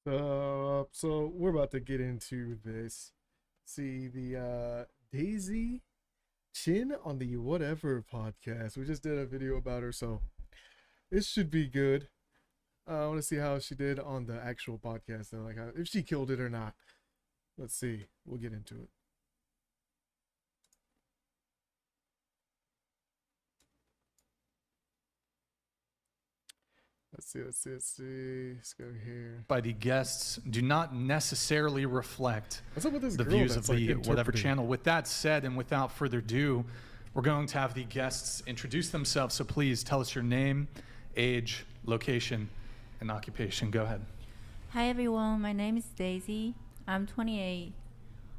So we're about to get into this. See the Daisy Chen on the Whatever podcast. We just did a video about her, so it should be good. I want to see how she did on the actual podcast, though, like if she killed it or not. Let's see. We'll get into it. Let's see. Let's go here. By the guests do not necessarily reflect What's up with this the girl views of that's, the like, Whatever interpreting? channel. With that said, and without further ado, we're going to have the guests introduce themselves. So please tell us your name, age, location, and occupation. Go ahead. Hi everyone, my name is Daisy. I'm 28.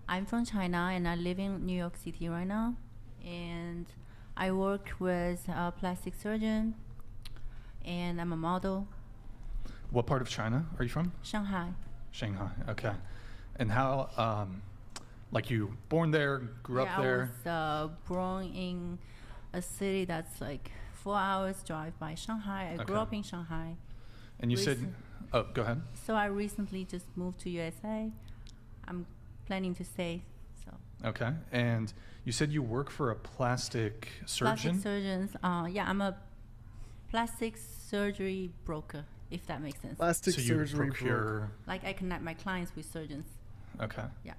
I'm from China and I live in New York City right now. And I work with a plastic surgeon and I'm a model. What part of China are you from? Shanghai. Shanghai. Okay. And how, like you born there, grew up there? I was born in a city that's like 4 hours drive by Shanghai. I grew up in Shanghai. And you said, oh, go ahead. So I recently just moved to USA. I'm planning to stay. So. Okay. And you said you work for a plastic surgeon? Plastic surgeons. Yeah, I'm a plastic surgery broker, if that makes sense. Plastic So you surgery procure. Like I connect my clients with surgeons. Okay. Yeah.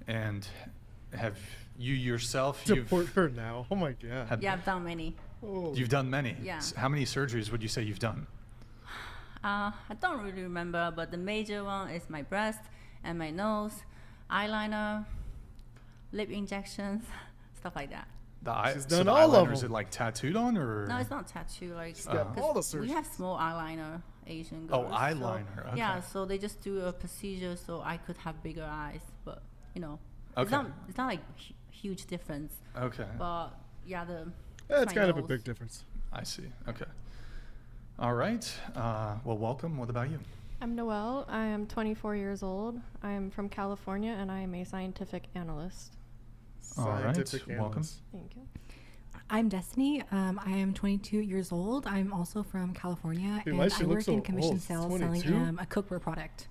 And have you yourself, Support her now. Oh my god. Yeah, I've done many. Oh. You've done many? Yeah. How many surgeries would you say you've done? I don't really remember, but the major one is my breast and my nose, eyeliner, lip injections, stuff like that. She's So done the all of eyeliner, is them. it like tattooed on or? No, it's not tattoo. Like She's got 'cause all the we have surgeries. small eyeliner, Asian Oh, girls. eyeliner, So, okay. Yeah, so they just do a procedure so I could have bigger eyes, but you know, Okay. it's not like huge difference. Okay. But yeah, Yeah, it's my kind of a nose. big difference. I see. Okay. All right. Well, welcome. What about you? I'm Noelle. I am 24 years old. I am from California and I am a scientific analyst. All right, Scientific welcome. analyst. Thank you. I'm Destiny. I am 22 years old. I'm also from California, Dude, and my I shit looks work so in commission old. sales 22? selling a cookware product.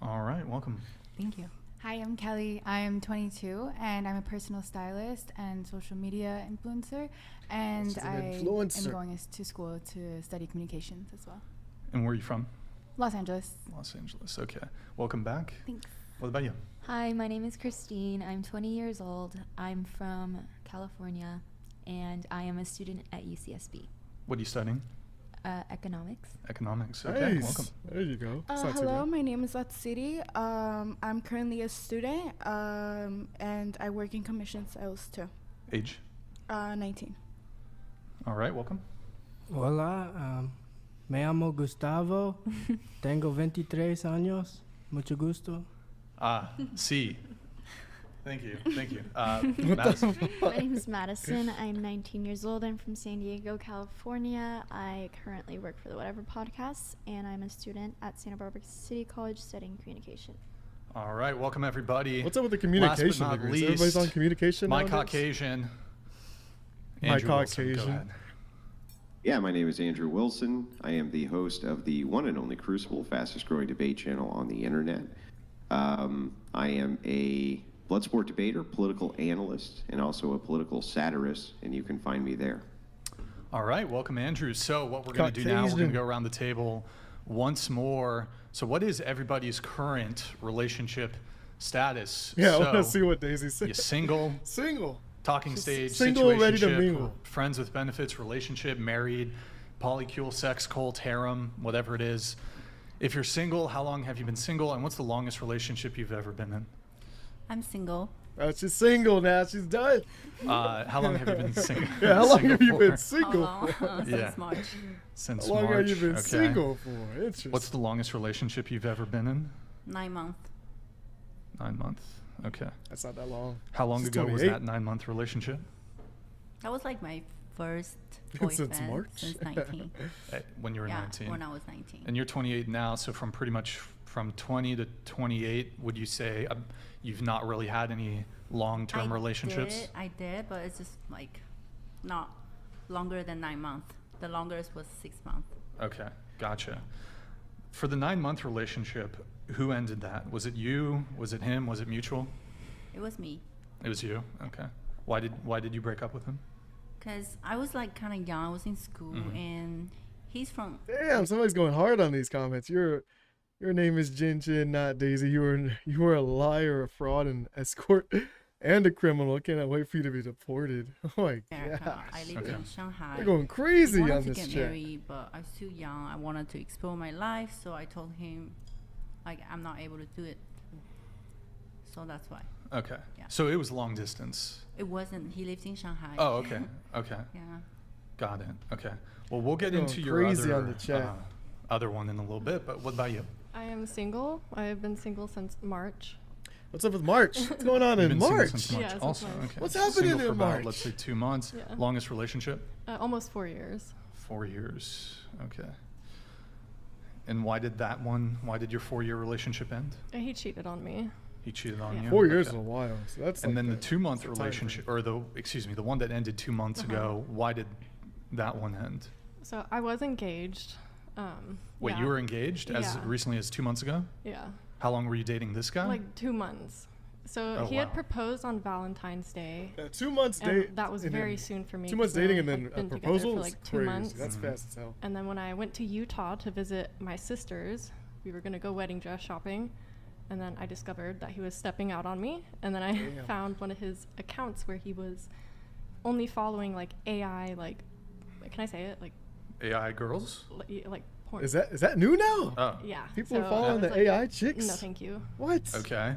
All right. Welcome. Thank you. Hi, I'm Kelly. I am 22 and I'm a personal stylist and social media influencer. And She's an I influencer. am going to school to study communications as well. And where are you from? Los Angeles. Los Angeles. Okay. Welcome back. Thanks. What about you? Hi, my name is Christine. I'm 20 years old. I'm from California, and I am a student at UCSB. What are you studying? Economics. Economics. Okay. Nice. Welcome. There you go. It's not too Hello, bad. my name is Latsiri. I'm currently a student, and I work in commission sales too. Age? 19. All right. Welcome. Hola, me llamo Gustavo. Tengo 23 años. Mucho gusto. C. Thank you. Thank you. What the Madison. My name is Madison. I'm 19 years old. I'm from San Diego, California. I currently work for the Whatever podcast, and I'm a student at Santa Barbara City College studying communication. All right. Welcome, everybody. What's up with the communication Last but not degrees? Everybody's on least, communication My nowadays? Caucasian. My Andrew Wilson, go Caucasian. ahead. Yeah, my name is Andrew Wilson. I am the host of the one and only Crucible, fastest growing debate channel on the internet. I am a Bloodsport debater, political analyst, and also a political satirist, and you can find me there. All right, welcome, Andrew. So what we're going to do now, we're going to Caucasian. go around the table once more. So what is everybody's current relationship status? Yeah, I so, want to see what Daisy said. You single, Single. talking stage, single, ready to situationship, mingle. friends with benefits, relationship, married, polycule, sex, cult, harem, whatever it is. If you're single, how long have you been single, and what's the longest relationship you've ever been in? I'm single. Oh, she's single now. She's done. How long have you been single? Yeah, how long single have you been for? single How long? for? Since Yeah. March. Since How long March. have you been okay. single for? Interesting. What's the longest relationship you've ever been in? 9 months. 9 months. Okay. That's not that long. How long She's ago was 28. that 9-month relationship? That was like my first Since boyfriend March? since 19. When you were Yeah, 19. when I was 19. And you're 28 now, so from pretty much from 20 to 28, would you say you've not really had any long-term relationships? I did, but it's just like not longer than 9 months. The longest was 6 months. Okay, gotcha. For the 9-month relationship, who ended that? Was it you? Was it him? Was it mutual? It was me. It was you. Okay. Why did you break up with him? Because I was like kind of young. I was in school, and he's from. Damn, somebody's going hard on these comments. Your name is Chen Chen, not Daisy. You were a liar, a fraud, an escort, and a criminal. I cannot wait for you to be deported. Oh my America. I gosh. live in Shanghai. They're going crazy I wanted on to this get chat. married, but I was too young. I wanted to explore my life, so I told him, like, I'm not able to do it. So that's why. Okay. Yeah. So it was long distance. It wasn't. He lives in Shanghai. Oh, okay. Okay. Yeah. Got it. Okay. Well, we'll get Going into your crazy other, on the chat. other one in a little bit, but what about you? I am single. I have been single since March. What's up with March? What's going on You've in been single March? since March Yeah, since also. March. Okay. What's So happening single in for about, March? let's say 2 months. Yeah. Longest relationship? Almost 4 years. 4 years. Okay. And why did your 4-year relationship end? He cheated on me. He cheated on Yeah. you? 4 years Okay. is a while. So that's And like then the the 2-month that's the time relationship, frame. or the one that ended 2 months ago, why did that one end? So I was engaged. Wait, yeah. you were engaged as Yeah. recently as 2 months ago? Yeah. How long were you dating this guy? Like 2 months. So Oh, he had wow. proposed on Valentine's Day. 2 months And date. that was and very then soon for me. 2 months 'cause dating we're, and then like, a been together proposal for is like 2 crazy. months. That's Mhm. fast as hell. And then when I went to Utah to visit my sisters, we were going to go wedding dress shopping. And then I discovered that he was stepping out on me. And then I Damn. found one of his accounts where he was only following like AI, like, can I say it? AI girls? Like porn. Is that new now? Oh. Yeah. People so are I following was the like, AI chicks? No, thank you. What? Okay.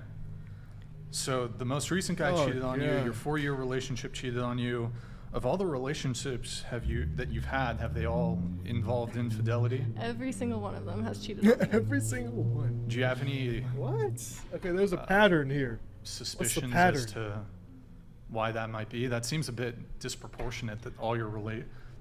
So the most recent guy Oh, cheated on you. yeah. Your 4-year relationship cheated on you. Of all the relationships that you've had, have they all involved infidelity? Every single one of them has cheated on me. Every single one. Do you have any What? Okay, there's a pattern here. suspicions pattern? as to why that might be? That seems a bit disproportionate that all your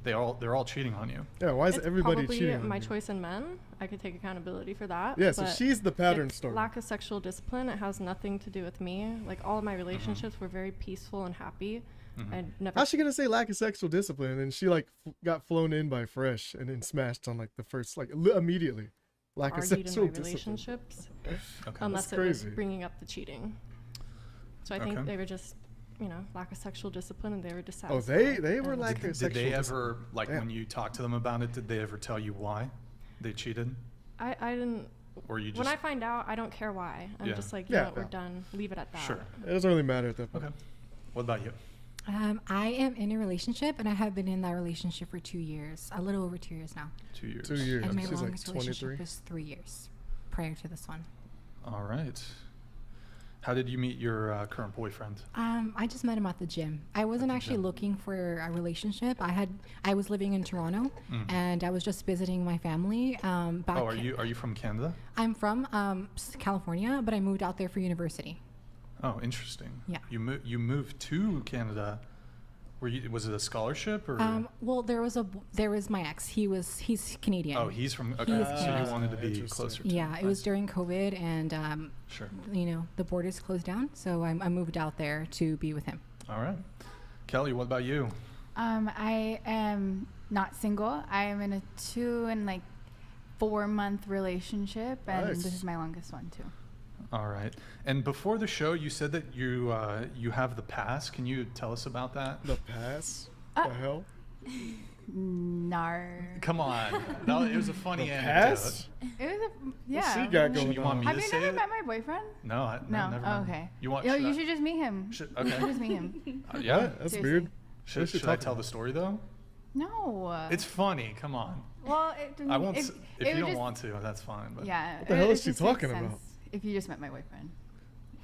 they're all cheating on you. Yeah, why is It's everybody probably cheating on my you? choice in men. I could take accountability for that. Yeah, so but she's the pattern it's story. Lack of sexual discipline. It has nothing to do with me. Like all of my relationships were very peaceful and happy. I never. How's she gonna say lack of sexual discipline and then she like got flown in by Fresh and then smashed on like the first like immediately? Lack of argued in sexual my discipline. relationships Okay. unless That's it was crazy. bringing up the cheating. So I think Okay. they were just, lack of sexual discipline, and they were Oh, dissatisfied. they were and- like Did they ever, like when you talked to them about it, did they ever tell you why they cheated? I didn't. Or you just. When I find out, I don't care why. I'm Yeah. just like, Yeah, we're yeah. done. Leave it at that. Sure. It doesn't really matter at that point. Okay. What about you? I am in a relationship, and I have been in that relationship for 2 years, a little over 2 years now. 2 years. 2 years. And my She's like longest 23. relationship was 3 years prior to this one. All right. How did you meet your current boyfriend? I just met him at the gym. I wasn't the actually gym. looking for a relationship. I was living in Toronto, and I was just visiting my family. Back Oh, are you from Canada? I'm from California, but I moved out there for university. Oh, interesting. Yeah. You moved to Canada. Was it a scholarship or? Well, there was my ex. He's Canadian. Oh, he's from. Okay, He's so you Canadian. wanted to be Interesting. closer. To Yeah, it him. was Nice. during COVID, and Sure. the borders closed down, so I moved out there to be with him. All right. Kelly, what about you? I am not single. I am in a 2 and 4 month relationship, and Nice. this is my longest one too. All right. And before the show, you said that you have the pass. Can you tell us about that? The pass? Uh, The hell? Nar. Come on. No, it was a funny The anecdote. pass? It was What's yeah. she got going You want on? me Have to you say never it? met my boyfriend? No, No. never Oh, mind. okay. You want? Yo, should you I- should just meet him. should- You should okay. just meet him. Yeah. What? That's Seriously. weird. Should What you I talking tell about? the story though? No. It's funny. Come on. Well, I won't. If it you would don't just- want to, that's fine. But Yeah. What the hell it is she just makes talking about? sense If you just met my boyfriend,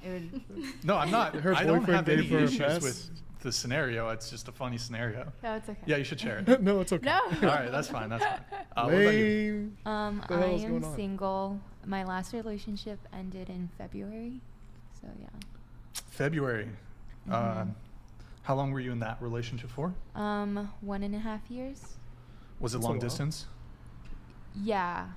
it would. No, I'm not. Her I don't boyfriend have any gave her a issues pass? with the scenario. It's just a funny scenario. No, it's okay. Yeah, you should share it. No, it's okay. No. All right, that's fine. That's fine. What about you? Lame. I the hell's am going on? single. My last relationship ended in February. So yeah. February. How long were you in that relationship for? 1.5 years. Was it That's a long while. distance? Yeah,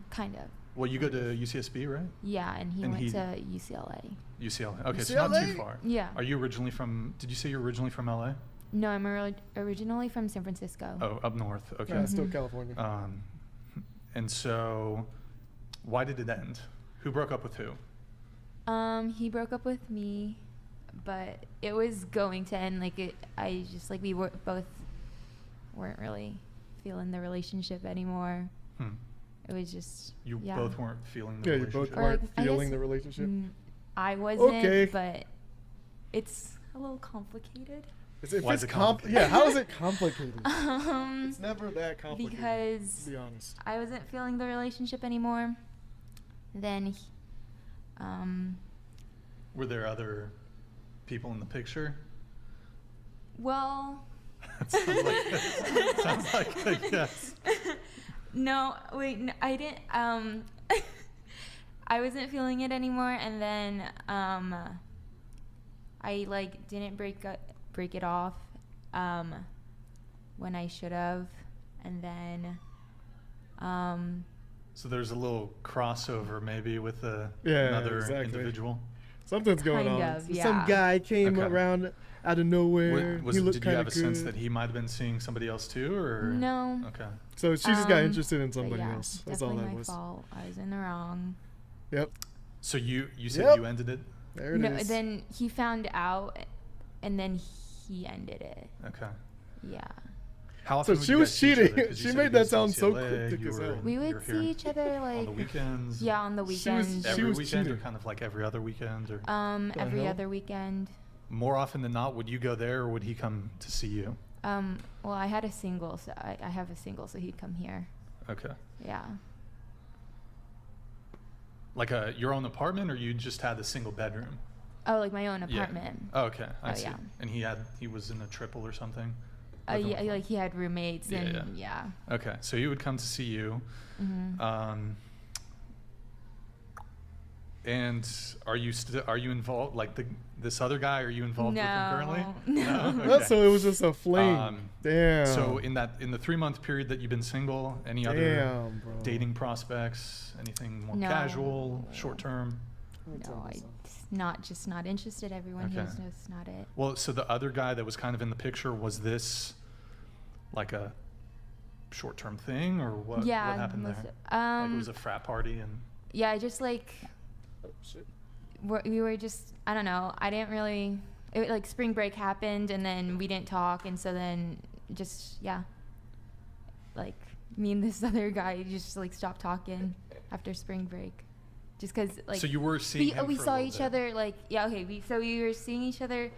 kind of. Well, you go to UCSB, right? Yeah, and he And went he- to UCLA. UCLA. Okay, so not too UCLA? far. Yeah. Are you originally from? Did you say you're originally from LA? No, I'm originally from San Francisco. Oh, up north. Okay. Yeah, it's still California. And so, Why did it end? Who broke up with who? He broke up with me, but it was going to end. We were both weren't really feeling the relationship anymore. It was just You both weren't feeling the Yeah, you relationship. both weren't feeling the relationship. I wasn't, Okay. but it's a little complicated. Why is it complicated? Yeah, how is it complicated? It's never that complicated. Because to be honest. I wasn't feeling the relationship anymore. Then, Were there other people in the picture? well, Sounds like a yes. no, wait, no, I didn't. I wasn't feeling it anymore, and then I didn't break it off when I should have, and then So there's a little crossover maybe with Yeah, another exactly. individual. Something's going Kind on. of, Some yeah. guy came Okay. around out of nowhere. He looked Did you kind have of a sense good. that he might have been seeing somebody else too, or no. Okay. So she just got Um, interested in but somebody yeah, else. That's all definitely that my was. fault. I was in the wrong. Yep. So you said Yep. you ended it. There it No, is. then he found out, and then he ended it. Okay. Yeah. How So often would she you was guys see each other? cheating. 'Cause you She said made you that guys sound to so UCLA, cryptic you as were- hell. We you would were see here each other on the weekends. Yeah, on the She was- weekends. she Every was weekend, or cheating. kind of like every other weekend, or Every hell? other weekend. more often than not, would you go there, or would he come to see you? Well, I had a single, so I have a single, so he'd come here. Okay. Yeah. Like your own apartment, or you just had a single bedroom? Oh, like my own Yeah. apartment. Oh, okay, I Oh, see. yeah. And he was in a triple or something? Yeah, like he had roommates, Yeah, and yeah. Okay, so he would come to see you. Mhm. And are you involved, like this other guy, are you involved with him currently? No. Okay. So it was just a flame. Damn. So in the 3-month period that you've been single, any other Damn, bro. dating prospects, anything more No. casual, short term? No, just not interested. Everyone Okay. here's just not it. Well, so the other guy that was kind of in the picture, was this like a short-term thing, or what? Yeah, what happened there? Like it was a frat party, and Yeah, I just like Oh, shit. we were just, I don't know. I didn't really. Like spring break happened, and then we didn't talk, and so then just like me and this other guy just like stopped talking after spring break, just because like. so you were seeing him we for a saw little each bit. other like we were seeing each other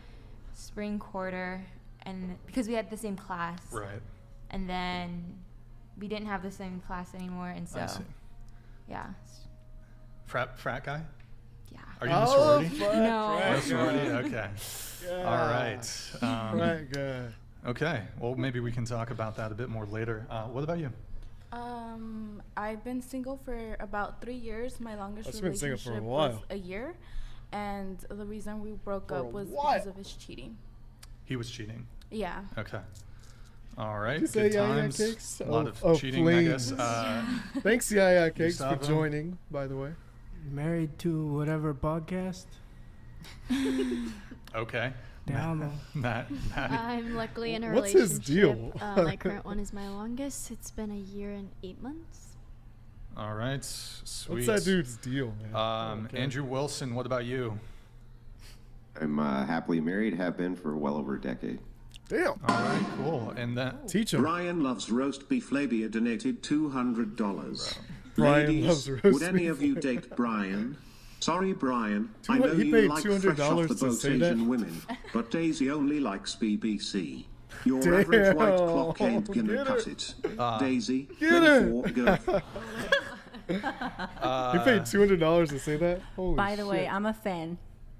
spring quarter, and because we had the same class, Right. and then we didn't have the same class anymore, and so I see. yeah. Frat guy? Yeah. Are you in the sorority? Fuck, No. frat No sorority? guy. Okay. Yeah. All right. Frat guy. Okay. Well, maybe we can talk about that a bit more later. What about you? I've been single for about 3 years. My longest I've been single relationship for a was while. a year, and the reason we broke For a up was while. because of his cheating. He was cheating. Yeah. Okay. All right. You say Good Yaya times. Cakes? A lot Of of cheating, I guess. flames. Thanks, Yaya Cakes, for Gustavo? joining, by the way. Married to whatever podcast. Okay. Te amo. Matt. I'm luckily in a What's relationship. his deal? My current one is my longest. It's been a year and 8 months. All right. Sweet. What's that dude's deal, man? Okay. Andrew Wilson, what about you? I'm happily married, have been for well over a decade. Damn. All right, cool. And that Teach him. Brian loves roast beef. Labia donated $200. Brian Ladies, loves roast would any beef. of you date Brian? Sorry, Brian. I know He you paid like $200 fresh off the to boat say Asian that? women, but Daisy only likes BBC. Your average white clock ain't gonna Get cut it. it. Daisy, Get go it. for go. You paid $200 to say that? Holy By the way, shit. I'm a fan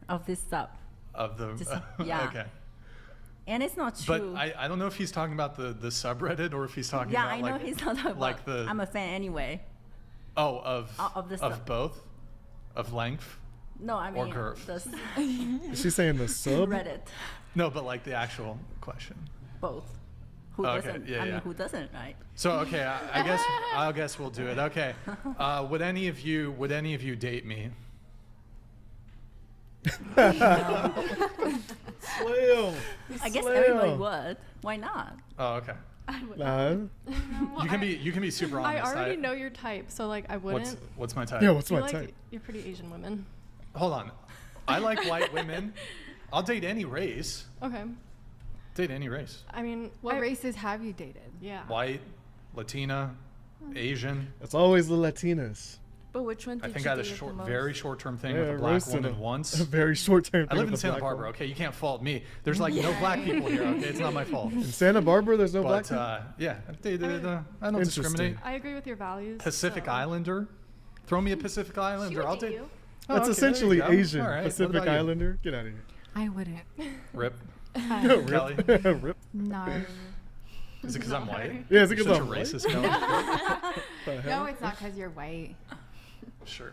of this sub. of the Just- yeah. Okay. And it's not But true. I don't know if he's talking about the subreddit, or if he's talking yeah, about I know like, he's not talking like about. the I'm a fan anyway. of the sub. both, of length. No, I Or mean girth. the Is she saying the sub? Reddit. No, but like the actual question. Both. Who Okay, doesn't? yeah, I mean, yeah. who doesn't, right? So okay, I guess we'll do it. Okay, would any of you date me? Slam. I guess Slam. everybody would. Why not? Oh, okay. I would. Nah. You can be super I honest. already know your type, so like I wouldn't. What's my type? Yeah, what's my You type? You're pretty Asian women. Hold on. I like white women. I'll date any race. Okay. Date any race. I mean, What races have you dated? Yeah. White, Latina, Asian. It's always the Latinas. But which one did I think you I had a date the most? very short-term thing Yeah, with a black roasting woman a- once. A very short-term I thing live in with a Santa black Barbara, woman. okay? You can't fault me. There's like no black people here, okay? It's not my fault. In Santa Barbara, there's no black But people? yeah, I don't Interesting. discriminate. I agree with your values. Pacific so. Islander. Throw me a Pacific Islander. I'll date. Oh, That's okay, essentially there you go. Asian. All right, what Pacific about you? Islander. Get out of here. I wouldn't. Rip. Kelly. Rip. No. Is it because I'm white? Yeah, is it 'cause Such I'm a white? racist, Kelly? The No, hell? it's not because you're white. Sure.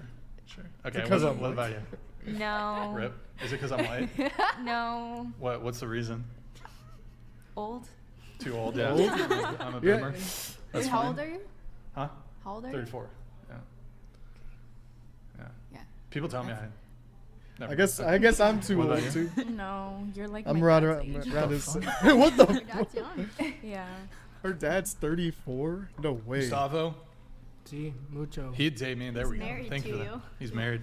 Okay, because what, I'm what white. about you? No. Rip. Is it because I'm white? No. What's the reason? Old. Too old? Yeah. Old? I'm a Yeah. boomer. That's How fine. old are you? Huh? How old are you? 34. Yeah. Yeah. Yeah. People tell me I guess I'm too What old about you? too. No, you're like I'm my right dad's around, age. around his. What the? Your dad's young. Yeah. Her dad's 34. No way. Gustavo? Sí, mucho. He'd date me. There He's we go. married Thank you to for that. you. He's married.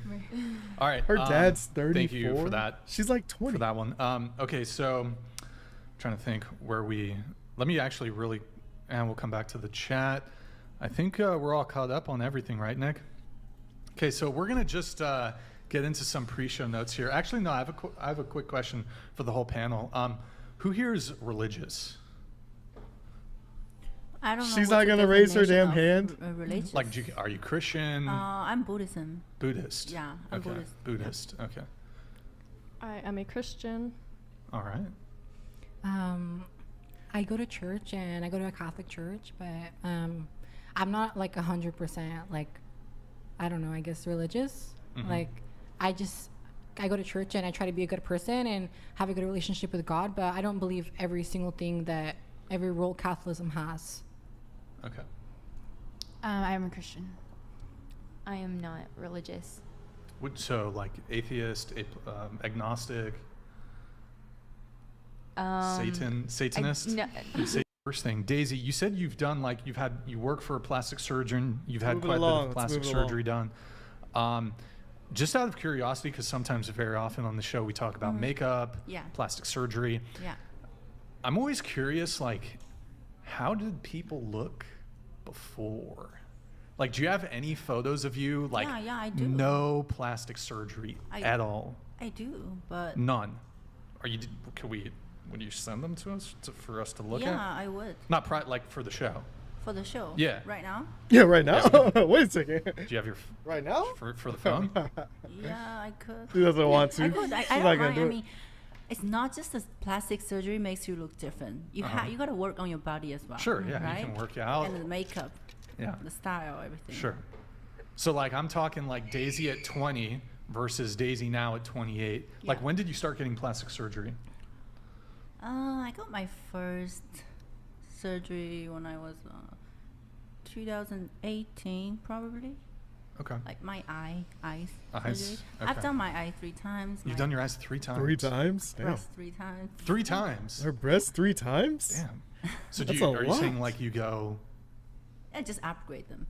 All right. Her dad's 34. Thank you for that. She's like 20. For that one. Okay, so trying to think where we. Let me actually really, and we'll come back to the chat. I think we're all caught up on everything, right, Nick? Okay, so we're gonna just get into some pre-show notes here. Actually, no, I have a quick question for the whole panel. Who here is religious? I don't know. She's what's not the gonna raise her definition damn of hand. Religious. Like, are you Christian? I'm Buddhism. Buddhist. Yeah, I'm okay. Buddhist. Buddhist. Okay. I am a Christian. All right. I go to church and I go to a Catholic church, but I'm not like 100% like, I don't know, I guess religious. Mhm. Like I go to church and I try to be a good person and have a good relationship with God, but I don't believe every single thing that every role Catholicism has. Okay. I am a Christian. I am not religious. So like atheist, agnostic, Satanist? No. You say first thing, Daisy. You said you work for a plastic surgeon. You've had Moving quite along, a bit of let's plastic move along. surgery done. Just out of curiosity, because sometimes, very often on the show, we talk about makeup, Yeah. plastic surgery. Yeah. I'm always curious, like, how did people look before? Like, do you have any photos of you, like, Yeah, I do. no plastic surgery at all? I do, but None. Would you send them to us for us to look at? yeah, I would Not like for the show. for the show. Yeah. Right now. Yeah, right now. Yeah, Wait a second. Do you have your Right now? for the phone? Yeah, I could. She doesn't want to. I could. I She's don't not gonna mind. do I it. mean, it's not just the plastic surgery makes you look different. You you got to work on your body as well. Sure, yeah, right? you can work out. And the makeup, Yeah. the style, everything. Sure. So like I'm talking like Daisy at 20 versus Daisy now at 28. Like Yeah. when did you start getting plastic surgery? I got my first surgery when I was 2018, probably. Okay. Like my eyes. Eyes, Surgery. okay. I've done my eye 3 times. You've my done your eyes 3 times. 3 times? Damn. breast 3 times. 3 times. Her breast 3 times? Damn. So That's are a you saying lot. like you go And just upgrade them.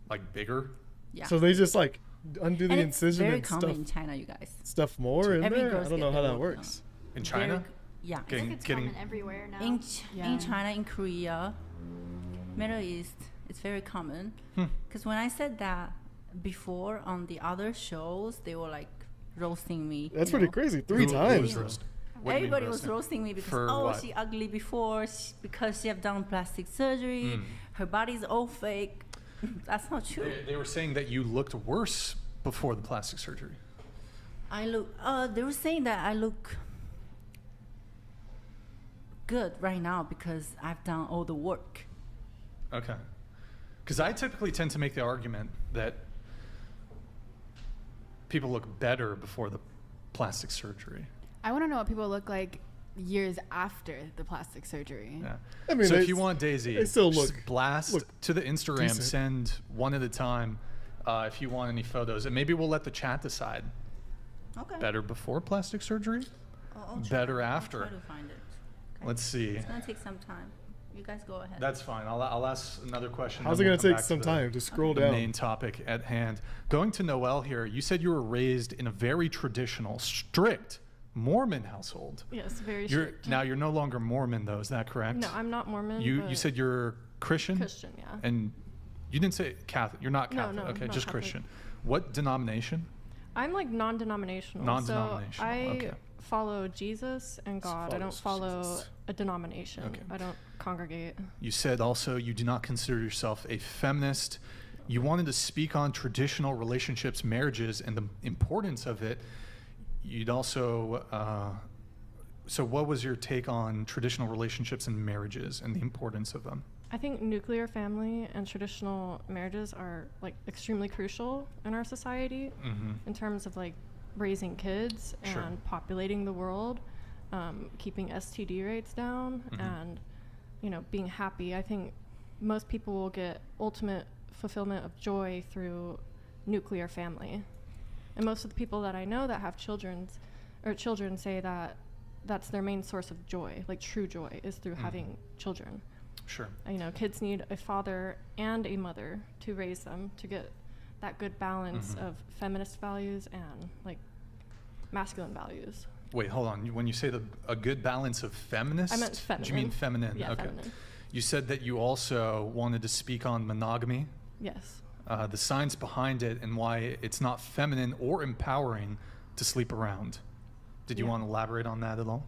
like bigger? Yeah. So they just like undo the and it's incision very and common in stuff China, you guys. stuff more in Every there? I girls don't get know how their that work works. In Very China? c- yeah. I think it's common everywhere now. In China, in Korea, Middle East, it's very common. Hmm. Because when I said that before on the other shows, they were like roasting me. That's you pretty know. crazy. 3 Who times. was roasted? What do you mean Everybody was roasting? roasting me because For what? she ugly before because she have done plastic surgery. Mm. Her body's all fake. That's not true. They were saying that you looked worse before the plastic surgery. I look. They were saying that I look good right now because I've done all the work. Okay. Because I typically tend to make the argument that people look better before the plastic surgery. I want to know what people look like years after the plastic surgery. Yeah. I mean, so if they you s- want Daisy, they still just look- blast look to the Instagram, decent. send one at a time if you want any photos. And maybe we'll let the chat decide. Okay. Better before plastic surgery? I'll try- Better I'll after? try to find it. Let's see. It's gonna take some time. You guys go ahead. That's fine. I'll ask another question. How's then it we'll gonna come take back to some time to scroll the down? main topic at hand. Going to Noelle here, you said you were raised in a very traditional, strict Mormon household. Yes, very You're strict. now you're no longer Mormon though, is that correct? No, I'm not Mormon. You but said you're Christian? Christian, yeah. And you didn't say Catholic. You're not No, Catholic. no, okay, not just Catholic. Christian. What denomination? I'm like non-denominational. Non-denominational, So I okay. follow Jesus and God. I don't follows follow Jesus. a denomination. Okay. I don't congregate. You said also you do not consider yourself a feminist. You wanted to speak on traditional relationships, marriages, and the importance of it. You'd also, so what was your take on traditional relationships and marriages and the importance of them? I think nuclear family and traditional marriages are like extremely crucial in our society in terms of like raising kids Sure. and populating the world, keeping STD rates down, and being happy. I think most people will get ultimate fulfillment of joy through nuclear family, and most of the people that I know that have children say that that's their main source of joy, like true joy, is through having children. Sure. Kids need a father and a mother to raise them to get that good balance of feminist values and like masculine values. Wait, hold on. When you say a good balance of feminist, I meant feminine. do you mean feminine? Yeah, okay. feminine. You said that you also wanted to speak on monogamy, Yes. the science behind it, and why it's not feminine or empowering to sleep around. Did you Yeah. want to elaborate on that at all?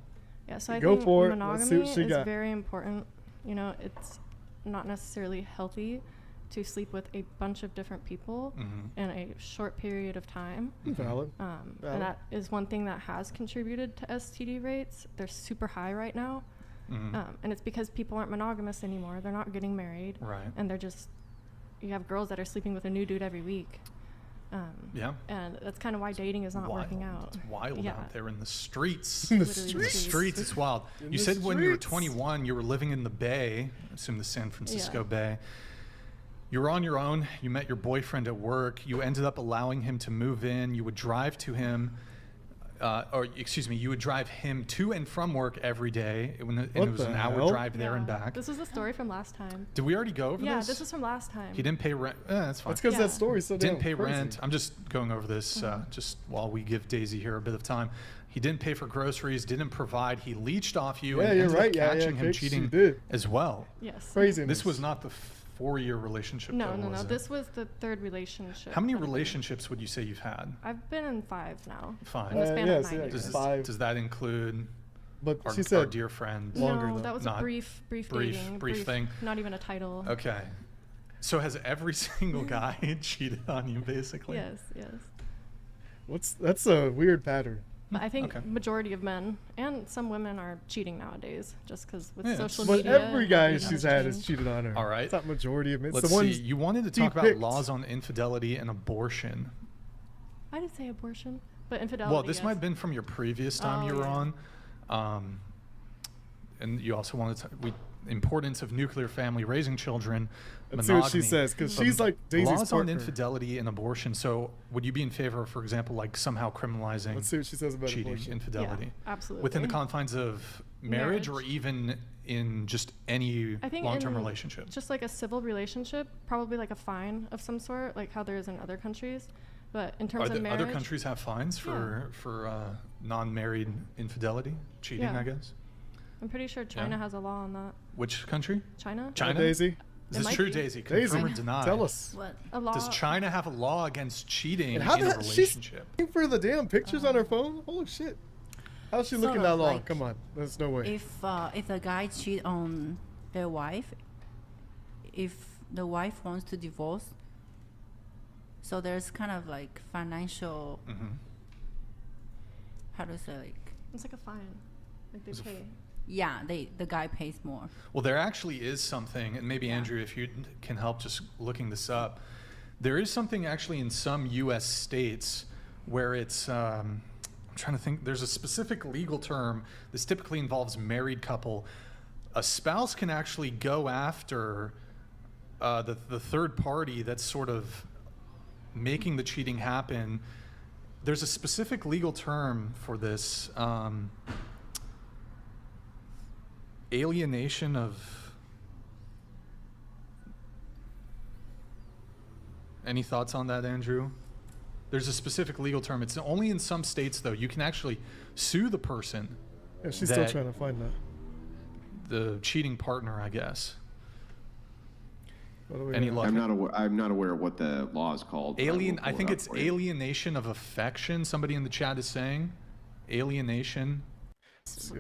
Yeah, so I Go think for it. Let's see monogamy what she is got. very important. It's not necessarily healthy to sleep with a bunch of different people in a short period of time. Valid. And Valid. that is one thing that has contributed to STD rates. They're super high right now. And it's because people aren't monogamous anymore. They're not getting married. Right. And you have girls that are sleeping with a new dude every week. Yeah. And that's kind of why dating is not working out. It's wild Yeah. out there in the streets. In the Literally In the streets, it's wild. In You the said when you were streets. 21, you were living in the Bay, I assume the San Francisco Yeah. Bay. You were on your own. You met your boyfriend at work. You ended up allowing him to move in. You would drive to him, you would drive him to and from work every day. And it What was the an hour hell? drive there and back. This was the story from last time. Did we already go over Yeah, this? this was from last time. He didn't pay rent. That's fine. That's because Yeah. that story's so damn Didn't pay crazy. rent. I'm just going over this just while we give Daisy here a bit of time. He didn't pay for groceries, didn't provide. He leached off you Yeah, and you're ended right. up Yeah, catching yeah, him Kate, she cheating did. as well. Yes. Crazy. This was not the 4-year relationship. No, though, no, no. was it? This was the third relationship. How many that I've been in. relationships would you say you've had? I've been in 5 now. 5. In the span of 9 yeah, years. Does, 5. does that include But our, she our said dear friend? Longer, no, though. that was Not- a brief brief dating. thing. Not even a title. Okay. So has every single guy cheated on you, basically? Yes, yes. that's a weird pattern. But I think Okay. majority of men and some women are cheating nowadays, just because with Yeah, social But media. every guy everything she's has had has changed. cheated on her. All right. It's not majority of men. It's Let's the ones see. You wanted to talk about depict. laws on infidelity and abortion. I didn't say abortion, but infidelity. Well, this yes. might have been from your previous time Oh, you were yeah. on. And you also wanted to importance of nuclear family, raising children, Let's see what she monogamy. says, 'cause But she's like Daisy's laws on partner. infidelity and abortion. So would you be in favor of, for example, like somehow criminalizing Let's see what she says about cheating, abortion. infidelity? Yeah, absolutely. Within the confines of marriage or even in just any I think long-term in relationship? Just like a civil relationship, probably like a fine of some sort, like how there is in other countries. But in terms of marriage, Other countries have fines for non-married infidelity, cheating, Yeah. I guess? I'm pretty sure China Yeah. has a law on that. Which country? China? China? Daisy? Is It this might true, be. Daisy? Daisy, Confirm or deny? tell us. What? A law. Does China have a law against cheating And how in a the she's relationship? looking for the damn pictures on her phone? Holy shit. How's she looking Sort that of long? like Come on. There's no way. If the guy cheat on their wife, if the wife wants to divorce, so there's kind of like financial, how to say, like, It's like a fine. Like they It's a pay. yeah, the guy pays more. Well, there actually is something, and maybe Andrew, if you can help just looking this up, there is something actually in some U.S. states where it's, I'm trying to think, there's a specific legal term. This typically involves married couple. A spouse can actually go after the third party that's sort of making the cheating happen. There's a specific legal term for this. Alienation of Any thoughts on that, Andrew? There's a specific legal term. It's only in some states, though. You can actually sue the person. Yeah, she's still trying to find that. The cheating partner, I guess. Any luck? I'm not aware of what the law is called. I think it's alienation of affection. Somebody in the chat is saying alienation.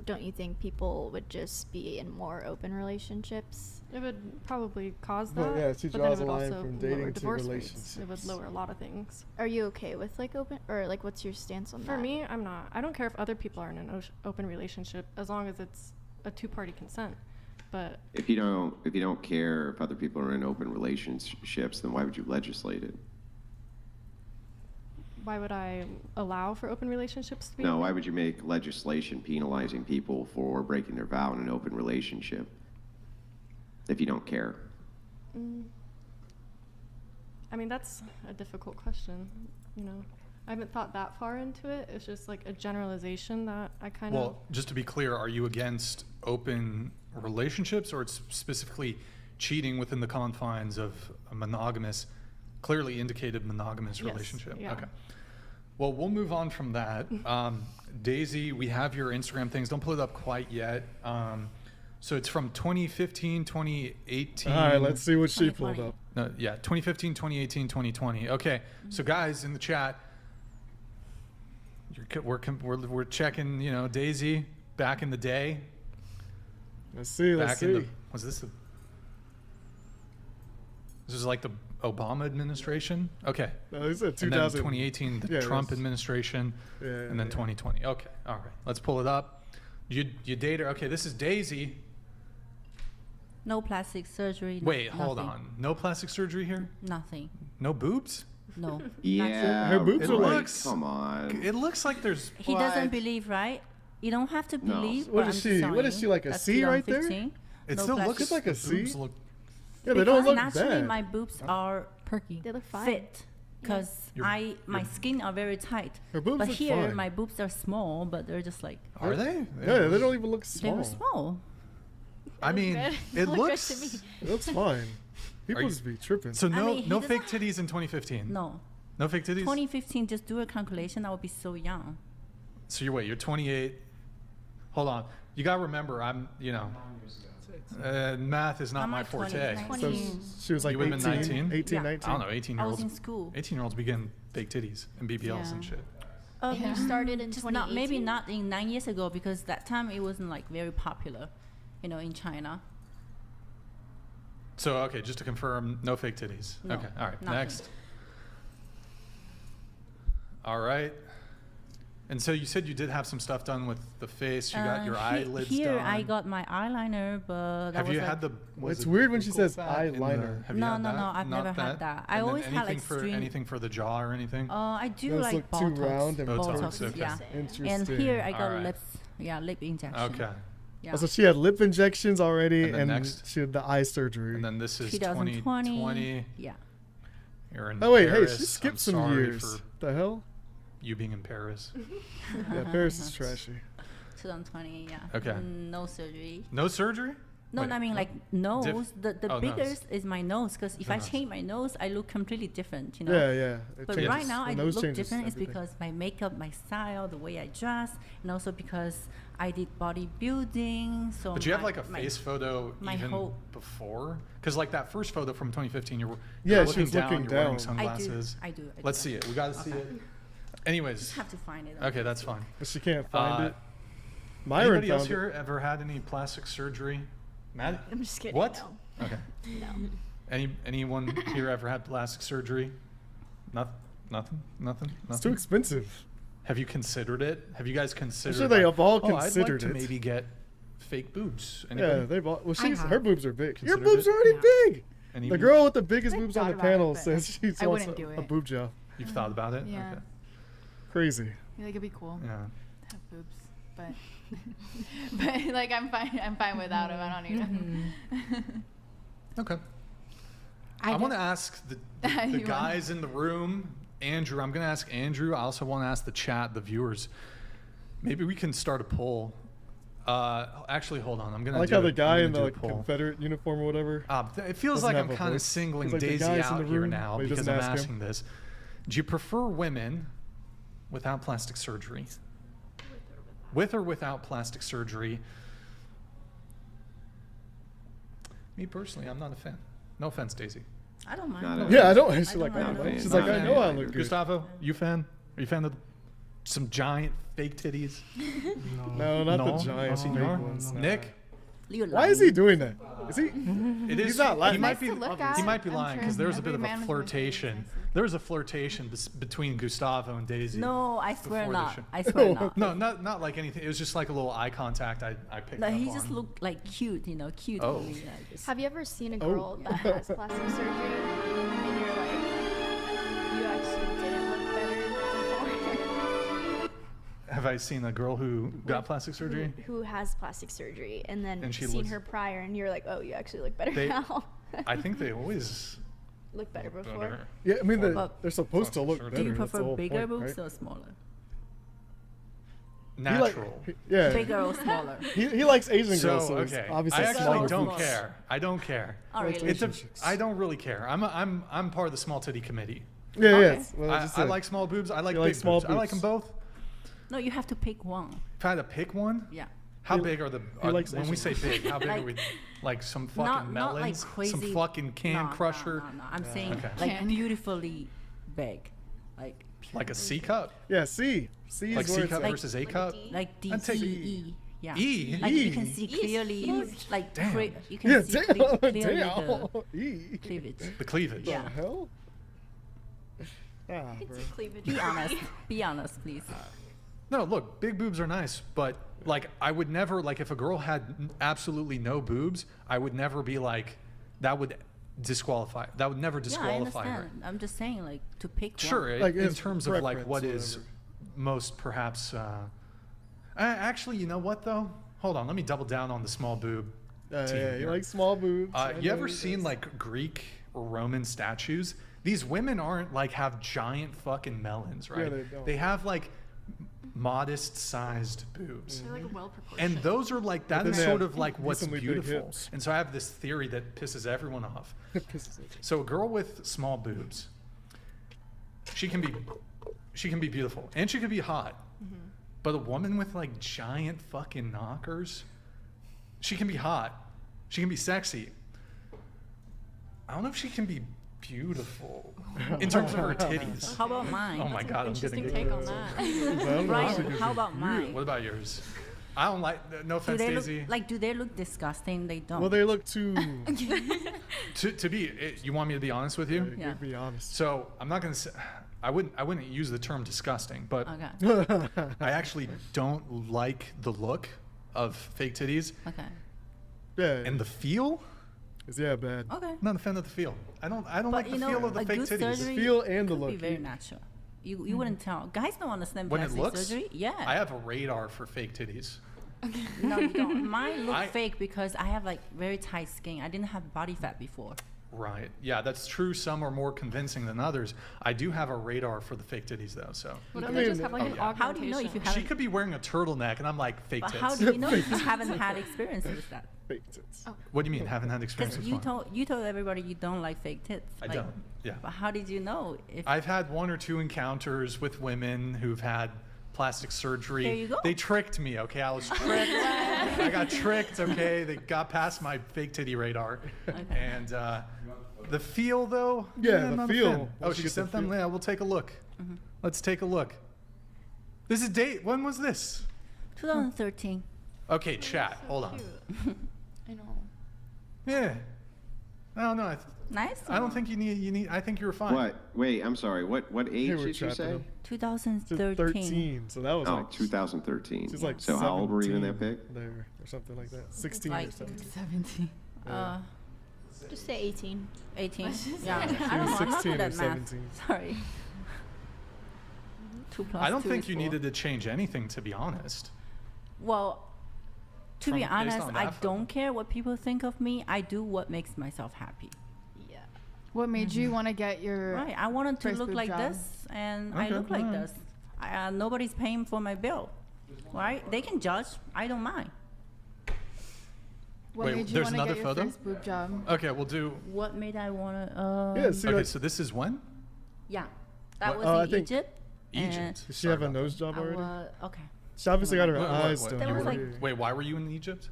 Don't you think people would just be in more open relationships? It would probably cause that. Well, yeah, she but draws then it a would line also from lower dating to divorce rates. relationships. It would lower a lot of things. Are you okay with like open, or like what's your stance on that? For me, I'm not. I don't care if other people are in an open relationship as long as it's a two-party consent. But if you don't care if other people are in open relationships, then why would you legislate it? why would I allow for open relationships to be? No, why would you make legislation penalizing people for breaking their vow in an open relationship if you don't care? I mean, that's a difficult question, you know. I haven't thought that far into it. It's just like a generalization that I kind of... Well, just to be clear, are you against open relationships, or it's specifically cheating within the confines of a monogamous, clearly indicated monogamous relationship? Yeah. Okay. Well, we'll move on from that. Daisy, we have your Instagram things. Don't pull it up quite yet. So it's from 2015, 2018. All right, let's see what she pulled up. No, yeah, 2015, 2018, 2020. Okay, so guys in the chat, we're checking, you know, Daisy back in the day. Let's see. Was this this is like the Obama administration? Okay. No, this is 2000. And then 2018, the Trump administration, and then 2020. Okay, all right. Let's pull it up. You date her. Okay, this is Daisy. No plastic surgery. Wait, hold on. No plastic surgery here? Nothing. No boobs? No. Yeah. Her boobs are like, come on. It looks like there's... He doesn't believe, right? You don't have to believe. What is she? What is she, like a C right there? It still looks like a C. Yeah, they don't look naturally bad. My boobs are perky. They look fine. Fit. Because my skin are very tight. Her boobs but look here, fine. my boobs are small, but they're just like... Are they? Yeah, they don't even look small. They were small. I mean, it looks... It looks fine. People just be tripping. So no, I mean, no fake titties in 2015? No. No fake titties? 2015, just do a calculation. I would be so young. So you're 28. Hold on. You got to remember, I'm, you know, math is not I'm my like forte. 20. So she was like you would 18, have been 19? 18, Yeah. 19. I don't know, 18-year-olds. I was in school. 18-year-olds begin fake titties and BBLs and shit. You started in Just 2018? maybe not in 9 years ago, because that time it wasn't like very popular, you know, in China. So, okay, just to confirm, no fake titties. No, okay, all right, nothing. next. All right. And so you said you did have some stuff done with the face. You got your eyelids here done. I got my eyeliner, but Have you had the... It's weird when she says eyeliner. Have you No, had no, that? no, I've Not never had that. I And then always had like anything for the jaw or anything? I do Those like look Botox. too round and Botox, okay. Yeah. Interesting. And here I All got right. lip injection. Okay. Yeah. So she had lip injections already, And then and next? she had the eye surgery. And then this is 2020. 2020. Yeah. You're in Oh wait, Paris. hey, she skipped I'm some sorry years. for The hell? you being in Paris. Yeah, Paris is trashy. 2020, yeah. Okay. No surgery. No surgery? No, Wait, I mean no. like nose. The Oh, nose. biggest is my nose, because if Your I nose. change my nose, I look completely different, you know. Yeah, yeah. It But changes. right now The I nose look changes different is everything. because my makeup, my style, the way I dress, and also because I did bodybuilding. So But you have like a my face photo my even whole- before? Because like that first photo from 2015, you're Yeah, she looking was down, looking you're wearing down. sunglasses. I do. Let's see it. We got to see it. Anyways. Just have to find it. Okay, that's fine. But she can't find it. Myron Anybody else found it. here ever had any plastic surgery? Matt? I'm just kidding. What? No. Okay. No. Anyone here ever had plastic surgery? Nothing. It's too expensive. Have you considered it? Have you guys considered? sure they have all I'd like considered to it." maybe get fake boobs. Yeah, Anybody? they've all. Well, I she's have. her boobs are big. Your Considered boobs it? are already big. Any The boob- girl with the biggest I've boobs on the thought about it, panel but says she I wants wouldn't do a it. boob job. You've thought about it? Yeah. Okay. Crazy. I feel like it'd be cool Yeah. to have boobs, but but like I'm fine without them. I don't need them. Okay. I want to ask the You wanna- guys in the room, Andrew. I'm going to ask Andrew. I also want to ask the chat, the viewers. Maybe we can start a poll Actually, hold on. I'm I gonna. like do how it. the I'm guy gonna in do the a like, poll. Confederate uniform or whatever. It feels doesn't like have I'm a kind of voice. singling He's like, the Daisy guys in out the here room, now but he because doesn't I'm ask him. asking this. Do you prefer women without plastic surgery? With or without plastic surgery? Me personally, I'm not a fan. No offense, Daisy. I don't mind. Not a- Yeah, I don't actually don't like mind that. at all. She's Not like, a I fan know I either. look good. Gustavo, you fan? Are you fan of some giant fake titties? No, not No? the giant No, fake senor? ones. no. Nick? You're Why is he lying. doing that? Is he? It is. He's not lying. He might Nice be. to look He at, might be I'm lying sure because there's a every bit of man a with flirtation. There was a flirtation between Gustavo and Daisy. No, I swear before the not. show. I swear not. No, not like anything. It was just like a little eye contact. I picked No, up he on. just looked like cute, you know, cute. Oh. for me, I just- Have you ever seen a Oh. girl that has plastic surgery and you're like, you actually didn't look better before? Have I seen a girl who got plastic surgery? Who has plastic surgery and then And she seen looks- her prior and you're like, oh, you actually look better They- now. I think they always. Look better before. better. Yeah, I mean, But- they're supposed to look Do you better. Do you that's the prefer whole bigger point, boobs right? or smaller? He like- Natural. yeah. Bigger or smaller? He likes Asian So girls, so it's okay, obviously I actually smaller don't boobs. care. I don't care. Oh, really? It's I don't really care. I'm part of the small titty committee. Yeah, Okay. yes. Well, I, just I said. like small boobs. I like You big like small boobs. I like them boobs. both. No, you have to pick one. If I had to pick one, Yeah. how He- big are the? he likes when we say Asian big, how big are Like- we? Like some fucking Not like melons, crazy. some fucking can No, crusher, No. I'm saying Okay. like Can. beautifully big, like like a C cup, Yeah, C. C like is where C it's cup at. versus A cup. like D I'd take E E. Yeah. E. Like you can E. see clearly, like Damn. you can Yeah, see damn, clearly damn. the E. cleavage. The cleavage. Yeah. The hell? Ah, bro. Cleavage. Be honest. Be honest, please. No, look, big boobs are nice, but like I would never like if a girl had absolutely no boobs, I would never be like that would disqualify. That would never Yeah, I disqualify her. understand. I'm just saying, like to pick Sure, one. Like in his terms of like preference, what is whatever. most perhaps. Actually, you know what though? Hold on, let me double down on the small boob. team Yeah, you here. like small boobs. I You know ever he seen does. like Greek or Roman statues? These women aren't like have giant fucking melons, right? they don't. They have like modest sized boobs. They're like well proportioned. And those are like that then is they sort have of like what's decently big beautiful. hips. And so I have this theory that pisses everyone off. Pisses me. So a girl with small boobs, she can be beautiful and she can be hot. But a woman with like giant fucking knockers, she can be hot. She can be sexy. I don't know if she can be beautiful in terms of her titties. How about mine? Oh my god, I'm getting Interesting take on that. Ryan, how about mine? What about yours? I don't like. No Do offense, they Daisy. look like? Do they look disgusting? They don't. Well, they look too. To be, you want me to be honest with you? Yeah. To be honest. So I'm not gonna say. I wouldn't use the term disgusting, but Okay. I actually don't like the look of fake titties Okay. Yeah. and the feel. Yeah, bad. Okay. Not a fan of the feel. I don't But like the you know, feel of the a fake good titties. surgery feel and the could be look. very natural. You wouldn't tell. Guys don't understand When it plastic looks, surgery. Yeah. I have a radar for fake titties. No, you don't. Mine look I- fake because I have like very tight skin. I didn't have body fat before. Right. Yeah, that's true. Some are more convincing than others. I do have a radar for the fake titties though. So What I if they just mean- have like Oh, an yeah. augmentation? How do you know if you she haven't? could be wearing a turtleneck, and I'm like fake But tits. how do you know if you haven't had experience with that? Fake tits. What do you mean? Haven't had experience Because with one? you told everybody you don't like fake tits. I Like, don't. Yeah. But how did you know if? I've had one or two encounters with women who've had plastic surgery. There you go. They tricked me, okay? I was tricked. I got tricked, okay? They got past my fake titty radar. Okay. And the feel, though? Yeah, I'm the not a feel. fan. Once Oh, you she get the sent them? feel. Yeah, we'll take a look. Let's take a look. This is date. When was this? 2013. Okay, chat. Hold on. I know. Yeah. I don't know. Nice. I don't think you need. I think you were fine. What? Wait, I'm sorry. What age were did you trapping say? him. 2013. 13. So that was Oh, like. 2013. She's like So how old were you in that 17 pic? There, or something like that. 16 Like or 17. 17. Just say 18. 18. Let's just Yeah. say- I don't know. I'm not 16 good or at math. 17. Sorry. 2 plus I don't 2 think is you 4. needed to change anything, to be honest. Well, to be Based honest, on I that photo. don't care what people think of me. I do what makes myself happy. Yeah. What made you want to get your Right. I wanted to first look boob like job? this, and I Okay, look like alright. this. Nobody's paying for my bill, right? They can judge. I don't mind. What Wait, made you there's want to another get your photo? first boob job? Okay, we'll do. What made I wanna? Yeah, see, Okay, like, so this is when? Yeah, that What- was I in think- Egypt. Egypt. does she have a nose job already? Okay. She obviously got her What- eyes what- done. There you was were- like- wait, why were you in Egypt?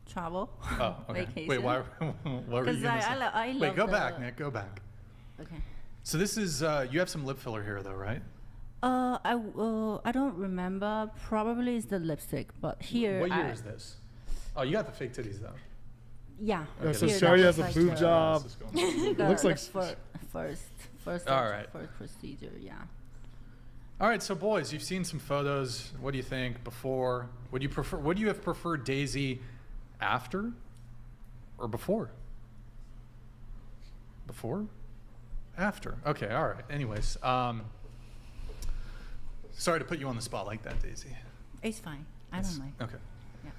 Travel. Oh, okay. Vacation. Wait, why were you Because gonna say? I Wait, love go the- back, Nick. Go back. Okay. So this is you have some lip filler here, though, right? I don't remember. Probably it's the lipstick, but here. What year is this? Oh, you got the fake titties though. Yeah. Yeah, so here, she already that has a was boob like job. the- Looks like the first All right. first procedure. Yeah. All right, so boys, you've seen some photos. What do you think before? Would you prefer? Would you have preferred Daisy after or before? Before? After. Okay. All right. Anyways, sorry to put you on the spot like that, Daisy. It's fine. I don't mind. Okay. Yeah.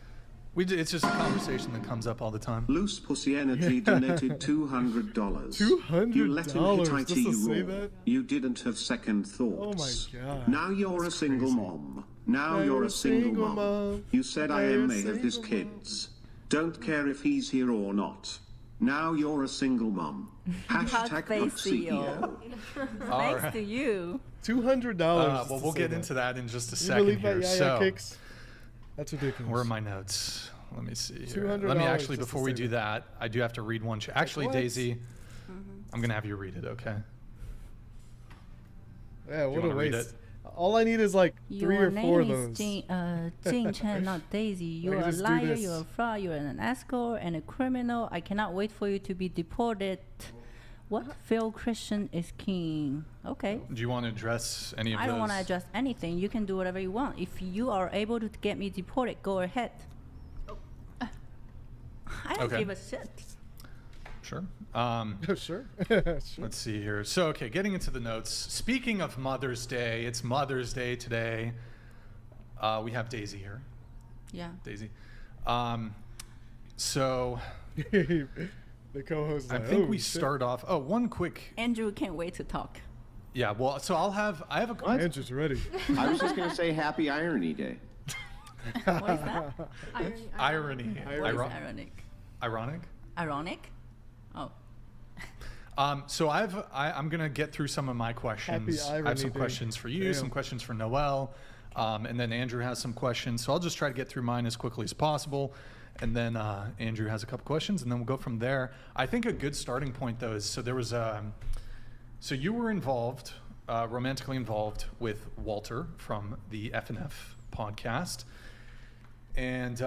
It's just a conversation that comes up all the time. Loose Pussy Energy donated $200. $200 You let him hit just to say IT raw. that? You didn't have second thoughts. Oh my God. Now you're a single mom. Now you're a single mom. You said I am may have his single kids. Don't care if he's here or not. Now you're a single mom. Hashtag face fuck to you. CEO. All Thanks right. to you. $200. Well, we'll get into that in just a You second believe here. that, Yaya So, Kicks? That's ridiculous. where are my notes? Let me see. Here. $200 Let me actually, just to before we say do that, I do have to read one. Actually, what? Daisy, I'm gonna have you read it. Okay. Yeah, you what a wanna read waste. it? All I need is like 3 Your or 4 of name is those. Jing Chen, not Daisy. You're a just do liar, this. you're a fraud, you're an escort and a criminal. I cannot wait for you to be deported. What? Phil Christian is king. Okay. Do you want to address any of I those? don't want to address anything. You can do whatever you want. If you are able to get me deported, go ahead. I don't Okay. give a shit. Sure. Sure. Let's see here. So, okay, getting into the notes. Speaking of Mother's Day, it's Mother's Day today. We have Daisy here. Yeah. Daisy. So The co-host is I like, think oh, we shit. start off. Oh, one quick. Andrew can't wait to talk. Yeah. Well, so I have a. What? Andrew's ready. I was just going to say Happy Irony Day. What is that? Irony. What is Iro- ironic? Ironic. Ironic? Oh. So I'm gonna get through some of my questions. I have Irony some Day. questions for you, Damn. some questions for Noel, and then Andrew has some questions. So I'll just try to get through mine as quickly as possible, and then Andrew has a couple questions, and then we'll go from there. I think a good starting point though is so there was so you were involved, romantically involved with Walter from the F&F podcast, and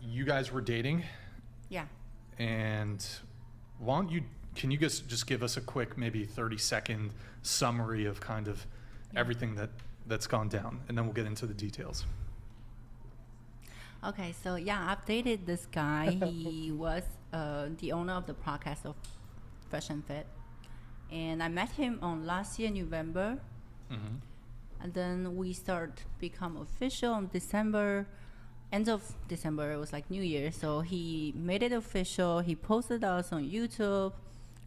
you guys were dating. Yeah. And can you just give us a quick, maybe 30-second summary of kind of everything that's gone down, and then we'll get into the details. Okay, so yeah, I've dated this guy. He was the owner of the podcast of Fresh and Fit. And I met him on last year, November. Mm-hmm. And then we start become official on December. End of December, it was like New Year. So he made it official. He posted us on YouTube.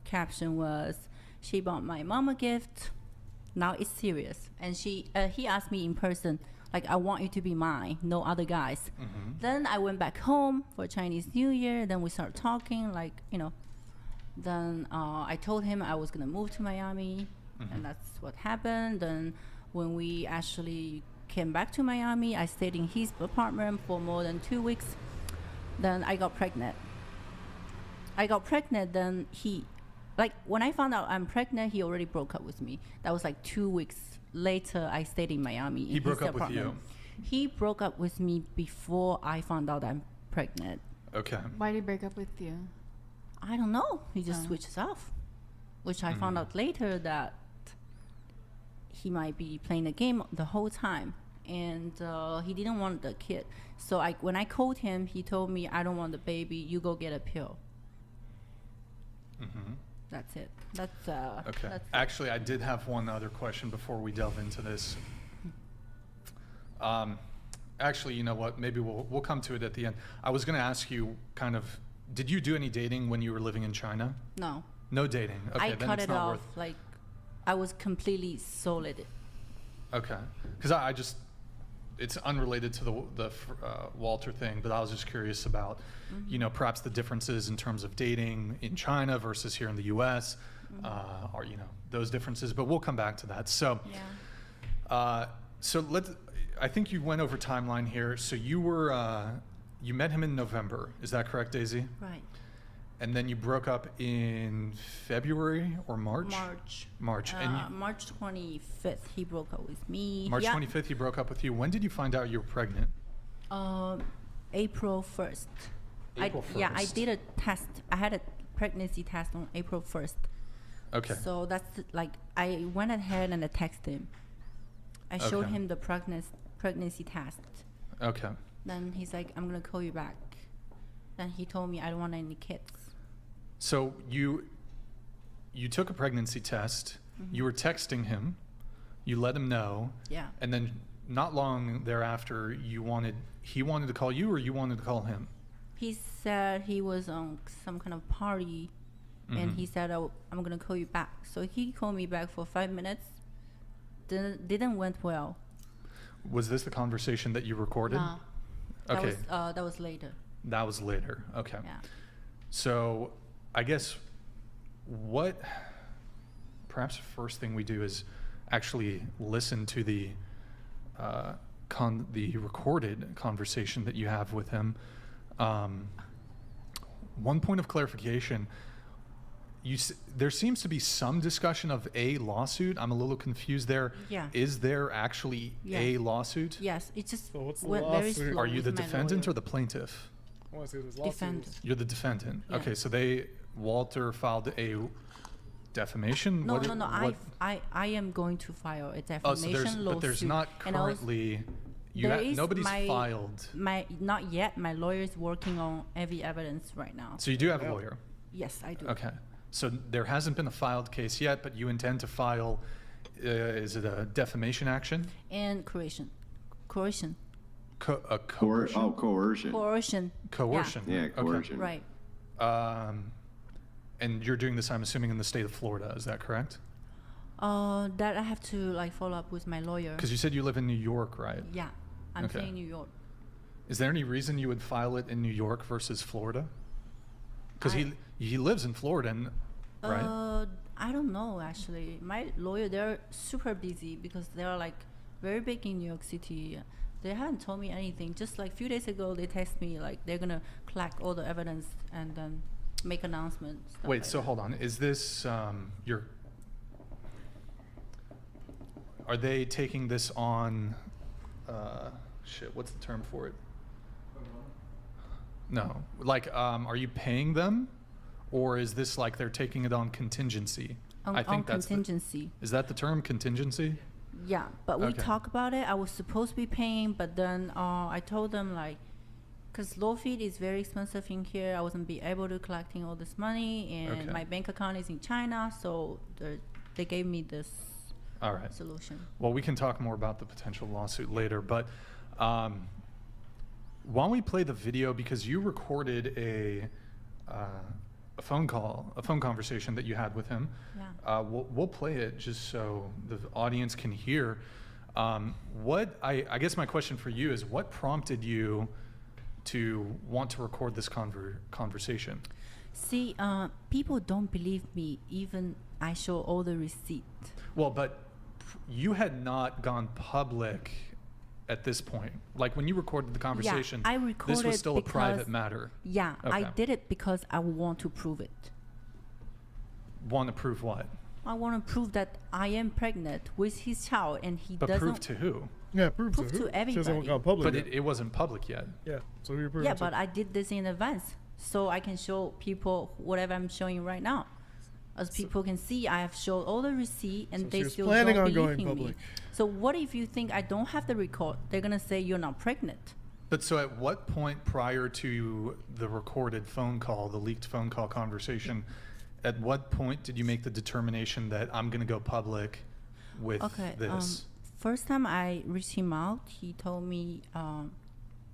Caption was, she bought my mom a gift. Now it's serious. And he asked me in person, like, I want you to be mine, no other guys. Mm-hmm. Then I went back home for Chinese New Year. Then we start talking, like, Then I told him I was going to move to Miami. Mm-hmm. And that's what happened. Then when we actually came back to Miami, I stayed in his apartment for more than 2 weeks. Then I got pregnant. Then when I found out I'm pregnant, he already broke up with me. That was like 2 weeks later. I stayed in Miami. He broke up with you? He broke up with me before I found out I'm pregnant. Okay. Why did he break up with you? I don't know. He just switches off, which I found out later that he might be playing a game the whole time, and he didn't want the kid. So when I called him, he told me, I don't want the baby. You go get a pill. Mm-hmm. That's it. That's Okay. That's Actually, I did have one other question before we delve into this. Actually, you know what? Maybe we'll come to it at the end. I was going to ask you kind of, did you do any dating when you were living in China? No. No dating. Okay, I then cut it's it not off. worth. Like, I was completely solid. Okay, because I just it's unrelated to the Walter thing, but I was just curious about, perhaps the differences in terms of dating in China versus here in the U.S. Or those differences. But we'll come back to that. So, I think you went over timeline here. So you met him in November. Is that correct, Daisy? Right. And then you broke up in February or March? March. And March 25th, he broke up with me. March 25th, he broke up with you. When did you find out you were pregnant? April 1st. April 1st. Yeah, I did a test. I had a pregnancy test on April 1st. Okay. So that's I went ahead and I texted him. I showed him the pregnancy test. Okay. Then he's like, I'm going to call you back. Then he told me I don't want any kids. So you took a pregnancy test. You were texting him. You let him know. Yeah. And then not long thereafter, he wanted to call you, or you wanted to call him? He said he was on some kind of party, and he said, oh, I'm going to call you back. So he called me back for 5 minutes. Didn't went well. Was this the conversation that you recorded? No. Okay. That was later. That was later. Okay. Yeah. So I guess perhaps the first thing we do is actually listen to the recorded conversation that you have with him. One point of clarification, there seems to be some discussion of a lawsuit. I'm a little confused there. Yeah. Is there actually a lawsuit? Yes, it just So what's the went very lawsuit? slow Are you with the my defendant lawyer. or the plaintiff? I want to see this lawsuit. Defendant. You're the defendant. Yeah. Okay, so Walter filed a defamation? No, What- no. what- I am going to file a defamation Oh, so lawsuit. but there's not And I was- currently, there is nobody's filed. Not yet. My lawyer is working on every evidence right now. So you do have a lawyer? Yes, I do. Okay. So there hasn't been a filed case yet, but you intend to file, is it a defamation action? And coercion. Coercion? Coercion. Coercion. Coercion. Yeah, Okay. coercion. Right. And you're doing this, I'm assuming, in the state of Florida. Is that correct? That I have to follow up with my lawyer. Because you said you live in New York, right? Yeah, I'm Okay. staying in New York. Is there any reason you would file it in New York versus Florida? Because he lives in Florida, right? I don't know actually. My lawyer, they're super busy because they're very big in New York City. They haven't told me anything. Just a few days ago, they text me they're gonna collect all the evidence and then make announcements. Wait, so hold on. Is this are they taking this on? What's the term for it? No, are you paying them, or is this they're taking it on contingency? I think that's contingency. Is that the term, contingency? Yeah, but we Okay. talk about it. I was supposed to be paying, but then I told them because law fee is very expensive in here. I wasn't be able to collecting all this money, and Okay. my bank account is in China, so they gave me this All right. solution. Well, we can talk more about the potential lawsuit later, but why don't we play the video, because you recorded a phone conversation that you had with him. Yeah. We'll play it just so the audience can hear. I guess my question for you is, what prompted you to want to record this conversation? See, people don't believe me, even I show all the receipt. Well, but you had not gone public at this point. When you recorded the conversation, I recorded this was still a private because- matter. Yeah, I Okay. did it because I want to prove it. Want to prove what? I want to prove that I am pregnant with his child, and he But doesn't. prove to who? Yeah, prove Prove to to who? everybody. She hasn't gone public But yet. it wasn't public yet. Yeah, so you're proving Yeah, to. but I did this in advance, so I can show people whatever I'm showing right now. As people can see, I have showed all the receipt, and So they she was still planning don't on believe going in public. me. So what if you think I don't have the record? They're gonna say you're not pregnant. But so at what point prior to the recorded phone call, the leaked phone call conversation, at what point did you make the determination that I'm going to go public with Okay. this? First time I reached him out, he told me,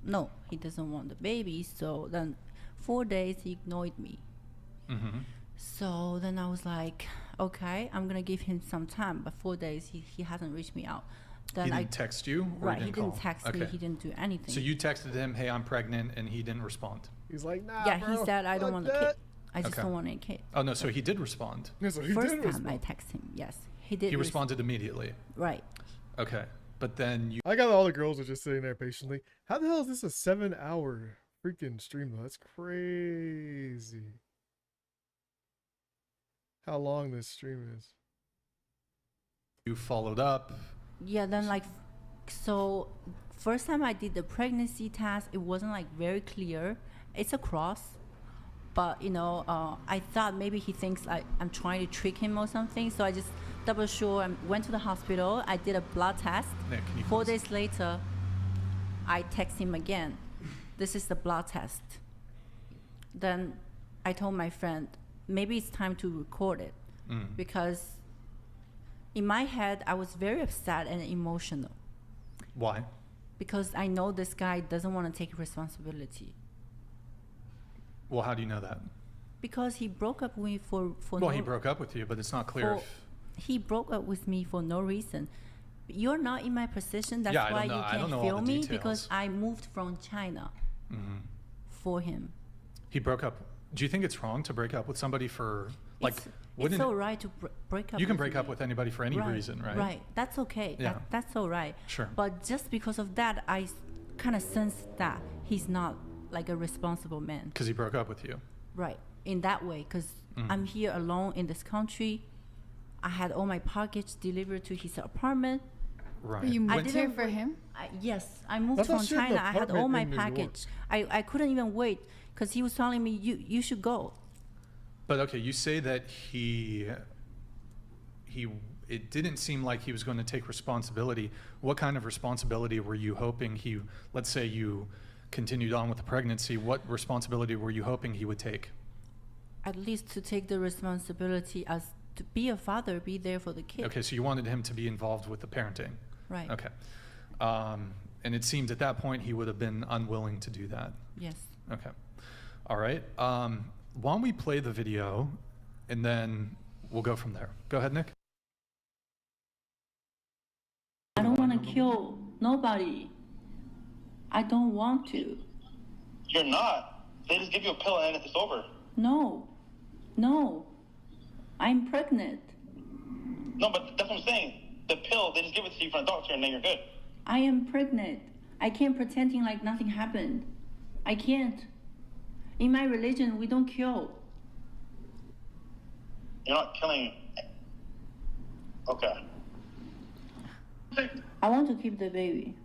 no, he doesn't want the baby. So then 4 days he ignored me. Mm-hmm. So then I was like, okay, I'm gonna give him some time. But 4 days he hasn't reached me out. Then He didn't text you? Or right, he he didn't didn't call? text me. Okay. He didn't do anything. So you texted him, hey, I'm pregnant, and he didn't respond. He's like, nah, yeah, bro, he said, I don't fuck want a kid. that." I just Okay. don't want a kid. Oh, no, so he did respond. Yeah, so he First did time respond. I text him, yes. He did. He responded immediately. Right. Okay. But then you. I got all the girls are just sitting there patiently. How the hell is this a 7-hour freaking stream though? That's crazy. How long this stream is. You followed up. Yeah, then like, so first time I did the pregnancy test, it wasn't like very clear. It's a cross, but you know, I thought maybe he thinks like I'm trying to trick him or something. So I just double sure and went to the hospital. I did a blood test. Nick, can you 4 please- days later, I text him again. This is the blood test. Then I told my friend, maybe it's time to record it because in my head, I was very upset and emotional Why? because I know this guy doesn't want to take responsibility Well, how do you know that? because he broke up with me for Well, no, he broke up with you, but it's not clear for- he broke up with me for no reason. You're not in my position. That's Yeah, I don't why know- you I can't don't know all feel the me details. because I moved from China for him. He broke up. Do you think it's wrong to break up with somebody for, like, It's wouldn't all right to break up. you can with break up me. with anybody for any Right, reason, right? Right. That's okay. Yeah. That's all right. Sure. But just because of that, I kind of sense that he's not like a responsible man. Because he broke up with you. Right. In that way, because I'm here alone in this country. I had all my package delivered to his apartment. Right. But you I moved here didn't for wait- him? Yes, I moved I thought from she had the China. I had all apartment my in New York. package. I couldn't even wait because he was telling me you should go. But okay, you say that it didn't seem like he was going to take responsibility. What kind of responsibility were you hoping let's say you continued on with the pregnancy, what responsibility were you hoping he would take? At least to take the responsibility as to be a father, be there for the kid. Okay, so you wanted him to be involved with the parenting. Right. Okay. And it seemed at that point he would have been unwilling to do that. Yes. Okay. All right. Why don't we play the video and then we'll go from there. Go ahead, Nick. I don't want to kill nobody. I don't want to. You're not. They just give you a pill and it's over. No. No. I'm pregnant. No, but that's what I'm saying. The pill, they just give it to you from a doctor and then you're good. I am pregnant. I can't pretending like nothing happened. I can't. In my religion, we don't kill. You're not killing. Okay. I want to keep the baby.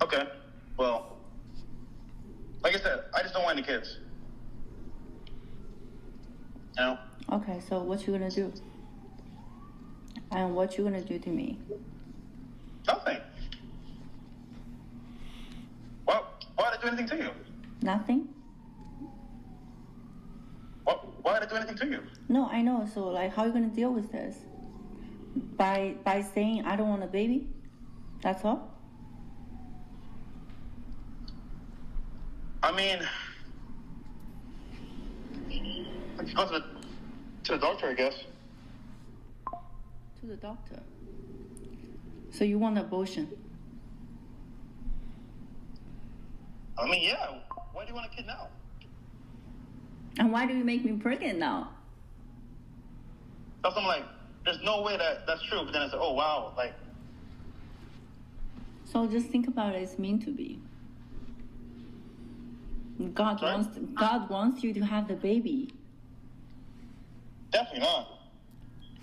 Okay. Well, like I said, I just don't want any kids. You know? Okay, so what you gonna do? And what you gonna do to me? Nothing. Why did I do anything to you? Nothing? Why did I do anything to you? No, I know. So like, how are you gonna deal with this? By saying I don't want a baby? That's all? I mean, I could go to the doctor, I guess. To the doctor. So you want abortion? I mean, yeah. Why do you want a kid now? And why do you make me pregnant now? That's I'm like, there's no way that's true. But then I said, oh wow, like. So just think about it. It's meant to be. God wants you to have the baby. Definitely not.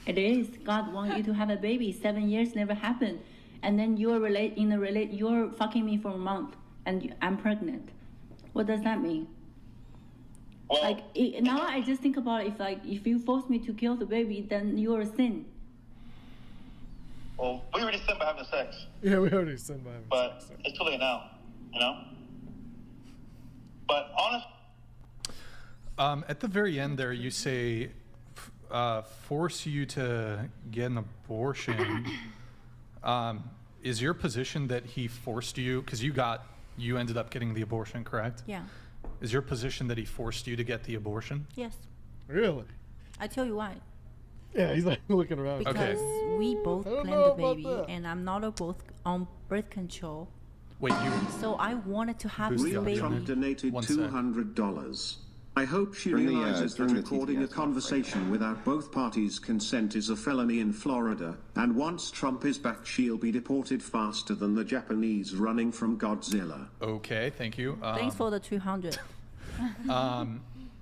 It is. God wants you to have a baby. 7 years never happened, and then you're fucking me for a month, and I'm pregnant. What does that mean? Well, Now I just think about it, if you force me to kill the baby, then you're a sin. well, we already sinned by having sex, Yeah, we already sent by him. but it's too late now, you know? But honestly, At the very end there, you say force you to get an abortion. Is your position that he forced you, because you ended up getting the abortion, correct? Yeah. Is your position that he forced you to get the abortion? Yes. Really? I tell you why. Yeah, he's like looking around. Because we both I don't planned know the about baby, that. and I'm not both on birth control. Wait, you. So I wanted to have Boost this the audio. Trump baby. donated One sec. $200. I hope she Turn the, realizes turn that the recording a TTS off right conversation without both parties' consent is a felony in Florida, and once Trump is back she'll be deported faster than the Japanese running from Godzilla. Okay, thank you. Thanks for the 200.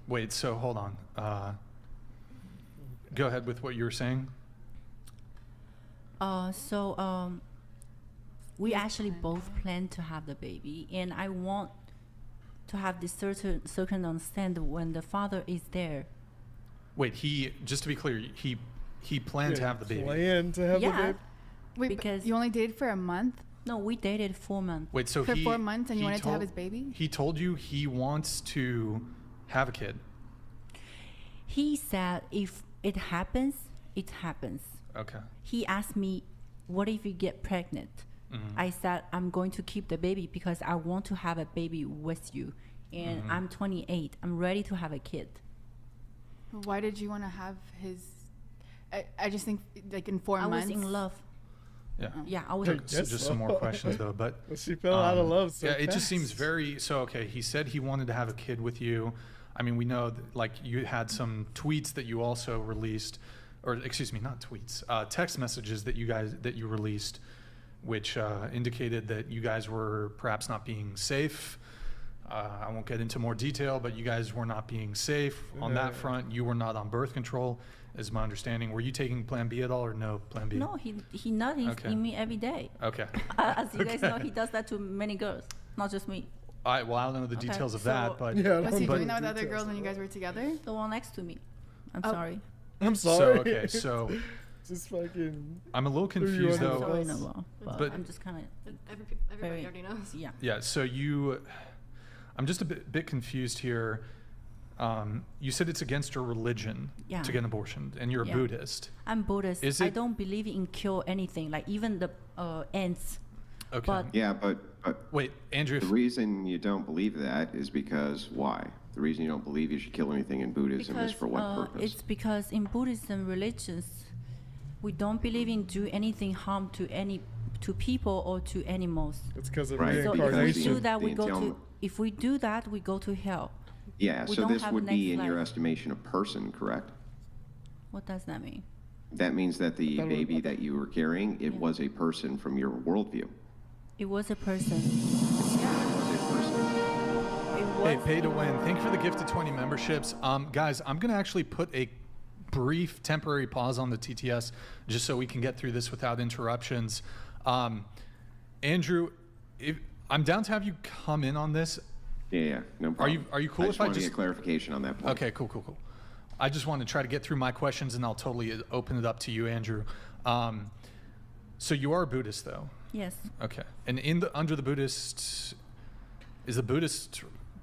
Wait, so hold on. Go ahead with what you were saying. We actually both plan to have the baby, and I want to have this certain understand when the father is there. Wait, just to be clear, he planned to have the baby. Plan to have the Yeah, baby. Wait, because but you only dated for a month? no, we dated 4 months. Wait, so For he 4 months and you he wanted to have told- his baby? He told you he wants to have a kid. He said if it happens, it happens. Okay. He asked me, what if you get pregnant? I said, I'm going to keep the baby because I want to have a baby with you. And I'm 28. I'm ready to have a kid. Why did you want to have his... I just think, like, in 4 I months... was in love. Yeah. Yeah, I was. I So guess just so. some more questions though, but She fell out of love so yeah, it just seems fast. very so. Okay, he said he wanted to have a kid with you. I mean, we know that, like you had some tweets that you also released, or excuse me, not tweets, text messages that you released, which indicated that you guys were perhaps not being safe. I won't get into more detail, but you guys were not being safe on that front. You were not on birth control, is my understanding. Were you taking Plan B at all, or no Plan B? No, he nothing Okay. in me every day. Okay. As you guys know, he does that to many girls, not just me. I don't know the Okay, details of so- that, but Yeah, I Was don't he know doing the that with other details girls when you of guys were together? The one next to me. I'm Oh. sorry. I'm so sorry. okay, so Just fucking. I'm a little Threw you confused under the though. Sorry, bus. no, but, But- I'm just kind of Everybody Very- already knows. yeah. Yeah, so I'm just a bit confused here. You said it's against your religion Yeah. to get an abortion, and you're a Yeah. Buddhist. I'm Buddhist. Is I it- don't believe in kill anything, like even the ants. Okay. But Yeah, but Wait, Andrew. the reason you don't believe that is because why? The reason you don't believe you should kill anything in Buddhism is for what purpose? It's because in Buddhism religions, we don't believe in do anything harm to people or to animals. It's because of Right. So if we reincarnation. do that, we The go to. entailment. If we do that, we go to hell. Yeah, we so don't this have would be, next in your life. estimation, a person, correct? What does that mean? That means that the thought it was- baby that you were carrying, it was a person from your worldview. It was a person. It was a person. It Hey, was. pay to win. Thank you for the gift of 20 memberships. Guys, I'm gonna actually put a brief temporary pause on the TTS just so we can get through this without interruptions. Andrew, I'm down to have you come in on this. Yeah, no problem. Are you cool I if just I wanted to just- get clarification on that point. Okay, cool. I just want to try to get through my questions, and I'll totally open it up to you, Andrew. So you are a Buddhist, though. Yes. Okay. And under the Buddhist, is the Buddhist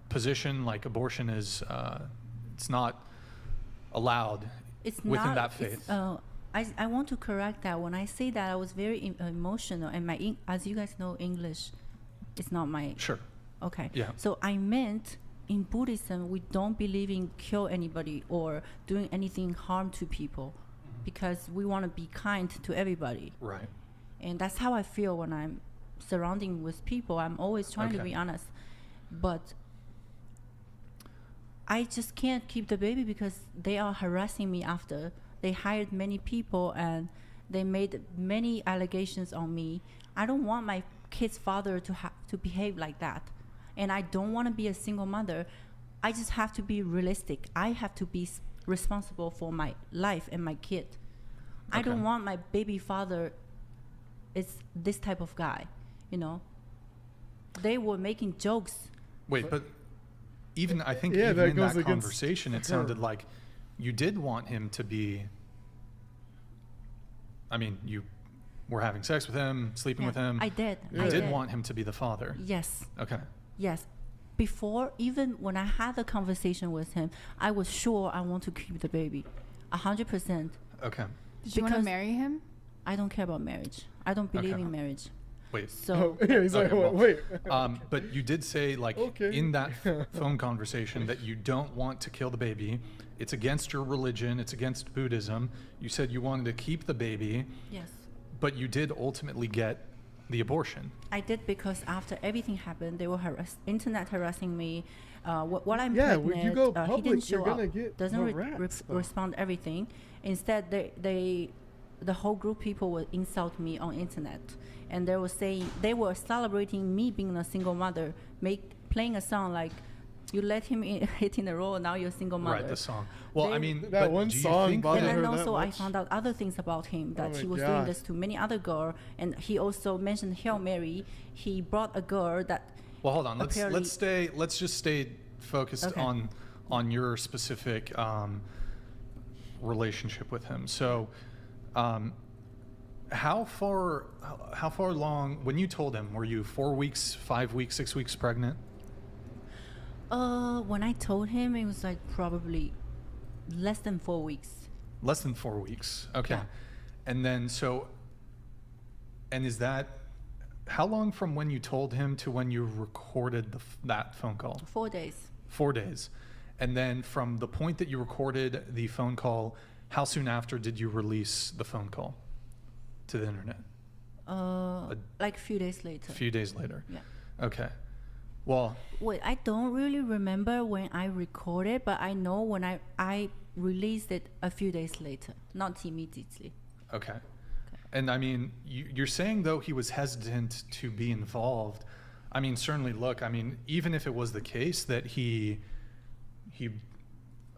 position like abortion is it's not allowed It's within not, that faith? It's, I want to correct that. When I say that, I was very emotional, and as you guys know, English is not my. Sure. Okay. Yeah. So I meant in Buddhism, we don't believe in kill anybody or doing anything harm to people, because we want to be kind to everybody. Right. And that's how I feel when I'm surrounding with people. I'm always trying to Okay. be honest, but I just can't keep the baby because they are harassing me after. They hired many people and they made many allegations on me. I don't want my kid's father to behave like that. And I don't want to be a single mother. I just have to be realistic. I have to be responsible for my life and my kid. I Okay. don't want my baby father is this type of guy, you know. They were making jokes. Wait, but even I think Yeah, even that in goes that against conversation, it her. sounded like you did want him to be. I mean, you were having sex with him, sleeping Yeah, with him. I did. You I did did. want him to be the father. Yes. Okay. Yes. Before, even when I had the conversation with him, I was sure I want to keep the baby. 100%. Okay. Did you want to Because- marry him? I don't care about marriage. I don't believe Okay. in marriage. Wait. So, Oh, yeah, he's like, Okay, well, wait. But you did say, like, Okay. in that phone conversation that you don't want to kill the baby it's against your religion, it's against Buddhism. You said you wanted to keep the baby. Yes. But you did ultimately get the abortion. I did because after everything happened, they were internet harassing me. While I'm Yeah, pregnant, when you go he public, didn't you're show gonna up. get Doesn't harassed, though. respond everything. Instead, the whole group of people would insult me on internet, and they were saying they were celebrating me being a single mother, playing a song like, "You let him hit in the road, now you're a single mother." Right, the song. Well, I mean, that but one do you song think bothered and that- her then that also I much? found out other things about him, that my he was God. doing this to many other girls, and he also mentioned Hail Mary. He brought a girl that. Well, hold on. apparently- Let's just stay focused Okay. on your specific relationship with him. So, how far along when you told him? Were you 4 weeks, 5 weeks, 6 weeks pregnant? When I told him, it was like probably less than 4 weeks. Less than 4 weeks. Okay. Yeah. And then and is that how long from when you told him to when you recorded that phone call? 4 days. 4 days. And then from the point that you recorded the phone call, how soon after did you release the phone call to the internet? Like a few days later. A few days later. Yeah. Okay. Well, Wait, I don't really remember when I recorded, but I know when I released it a few days later, not immediately. okay. And I mean, you're saying though he was hesitant to be involved. I mean, certainly look, I mean, even if it was the case that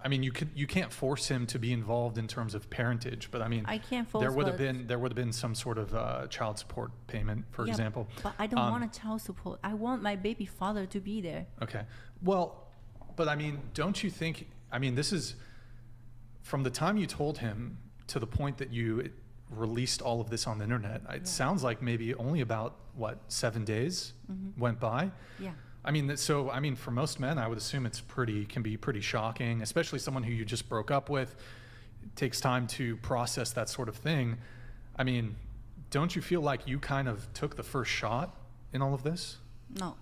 I mean, you can't force him to be involved in terms of parentage, but I mean, I can't force, there would have but- been some sort of child support payment, for Yeah, example. But I don't want a child support. I want my baby father to be there. Okay. Well, but I mean, don't you think, I mean, this is from the time you told him to the point that you released all of this on the internet, it sounds like maybe only about, 7 days went by? Yeah. I mean, so, I mean, for most men, I would assume can be pretty shocking, especially someone who you just broke up with. It takes time to process that sort of thing. I mean, don't you feel like you kind of took the first shot in all of this? No.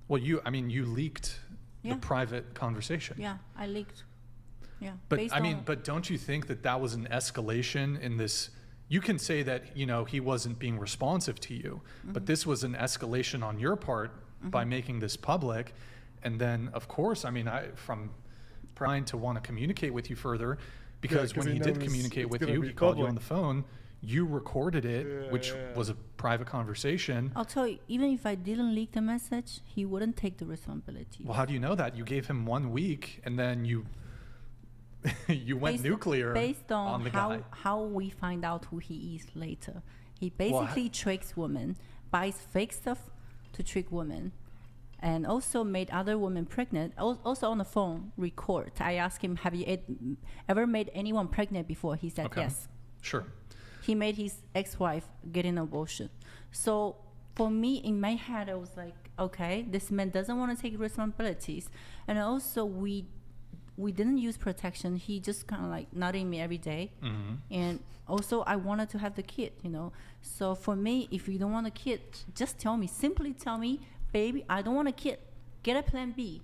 Well, you leaked Yeah. the private conversation. Yeah, I leaked. Yeah. But based I mean, on- but don't you think that was an escalation in this? You can say that, he wasn't being responsive to you, but this was an escalation on your part by making this public. And then, of course, I mean, from trying to want to communicate with you further, because 'cause when he he did knows communicate it's with gonna you, be he called you public. on the phone, you recorded it, which was a private conversation. I'll tell you, even if I didn't leak the message, he wouldn't take the responsibility. Well, how do you know that? You gave him 1 week, and then you went nuclear based on the how guy. how we find out who he is later. He basically tricks women, buys fake stuff to trick women, and also made other women pregnant. Also on the phone, record. I asked him, "Have you ever made anyone pregnant before?" He said Okay. yes. Sure. He made his ex-wife get an abortion. So for me, in my head, I was like, okay, this man doesn't want to take responsibilities, and also we didn't use protection. He just kind of like nutting me every day. And also I wanted to have the kid, So for me, if you don't want a kid, just tell me. Simply tell me, baby, I don't want a kid. Get a plan B.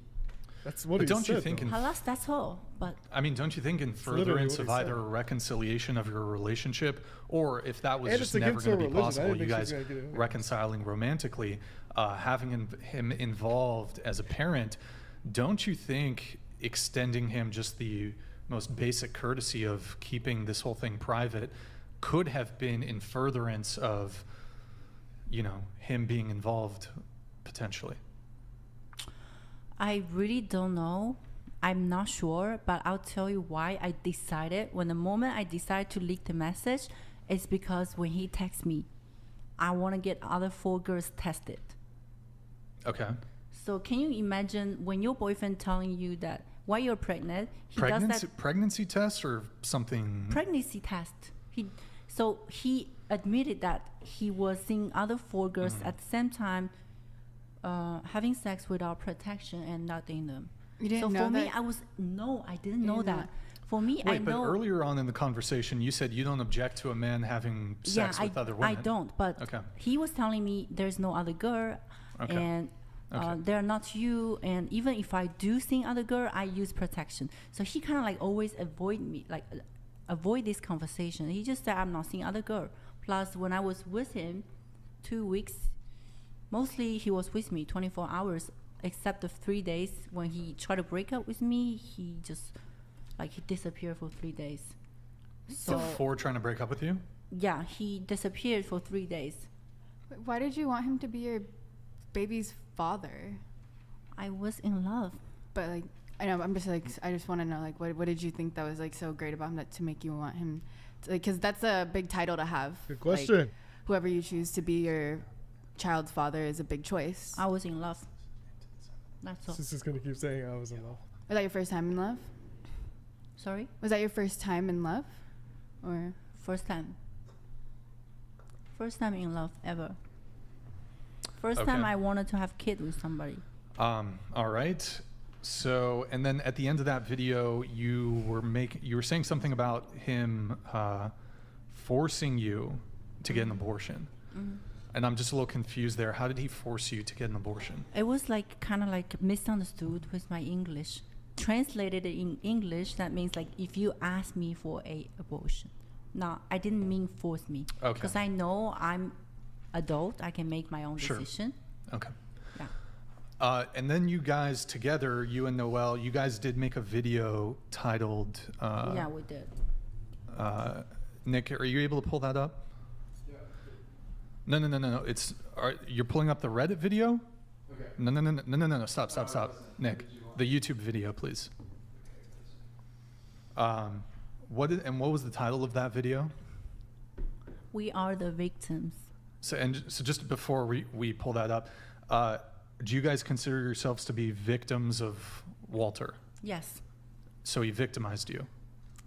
That's what But he don't said, you think though. Halas, that's all. But I mean, don't you think in literally furtherance what of he either said. a reconciliation of your relationship, or if that was And just it's never against going to her be religion. I possible, didn't you think she guys was gonna get it. reconciling romantically, having him involved as a parent, don't you think extending him just the most basic courtesy of keeping this whole thing private could have been in furtherance of, him being involved potentially? I really don't know. I'm not sure, but I'll tell you why I decided. When the moment I decided to leak the message, it's because when he texts me, I want to get other 4 girls tested. Okay. So can you imagine when your boyfriend telling you that while you're pregnant, he does that Pregnancy test or something? pregnancy test. He admitted that he was seeing other 4 girls at the same time, having sex without protection and not dating them. You didn't so know for me, that? I didn't know that. For me, I Wait, but know. earlier on in the conversation, you said you don't object to a man having sex with other women. I don't. But Okay. he was telling me there's no other girl, Okay. and Okay. They're not you, and even if I do see other girl, I use protection. So he kind of like always avoid me, like avoid this conversation. He just said I'm not seeing other girl. Plus, when I was with him 2 weeks, mostly he was with me 24 hours, except the 3 days when he tried to break up with me. He just like he disappeared for 3 days. So Before trying to break up with you? yeah, he disappeared for 3 days. Why did you want him to be your baby's father? I was in love. But like, I know, I'm just like, I just want to know, like, what did you think that was like so great about him that to make you want him, to, like, because that's a big title to have. Good question. Like, whoever you choose to be your child's father is a big choice. I was in love. That's all. She's just gonna keep saying I was in love. Was that your first time in love? Sorry? Was that your first time in love, or First time. First time in love ever. First time Okay. I wanted to have kid with somebody. All right. So, and then at the end of that video, you were saying something about him forcing you to get an abortion. Mhm. And I'm just a little confused there. How did he force you to get an abortion? It was like kind of like misunderstood with my English. Translated in English, that means like if you ask me for a abortion. No, I didn't mean force me. Okay. Because I know I'm adult, I can make my own Sure. decision. Okay. Yeah. And then you guys together, you and Noelle, you guys did make a video titled. Yeah, we did. Nick, are you able to pull that up? No. It's you're pulling up the Reddit video. Okay. No. Stop. Nick, the YouTube video, please. What was the title of that video? We are the victims. So just before we pull that up, do you guys consider yourselves to be victims of Walter? Yes. So he victimized you.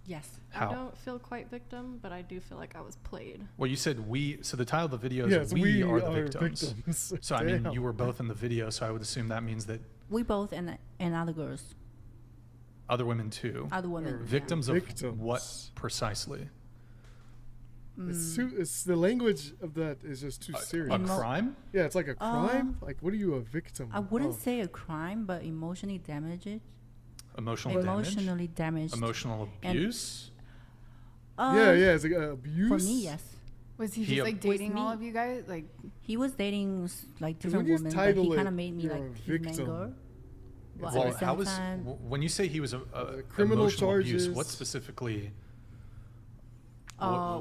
Yes. How? I don't feel quite victim, but I do feel like I was played. Well, you said we. So the title of the video is Yes, we are the are victims. victims. So I mean, Damn. you were both in the video, so I would assume that means that We both and other girls. other women too. Other women. yeah. Victims of Victims. what precisely? It's the language of that is just too serious. A crime? Yeah, it's like a crime. Like, what are you a victim? I wouldn't of? say a crime, but emotionally damaged. Emotional Emotionally damaged. Emotional And- abuse? Yeah, it's like abuse. For me, yes. was he He- just like With dating all me. of you guys? Like, He was dating like 'Cause different when you women, but title he kind it, of made me you're like a his main victim. girl. But Well, at the how same was time, when you say he was a criminal emotional abuse? charges. What specifically?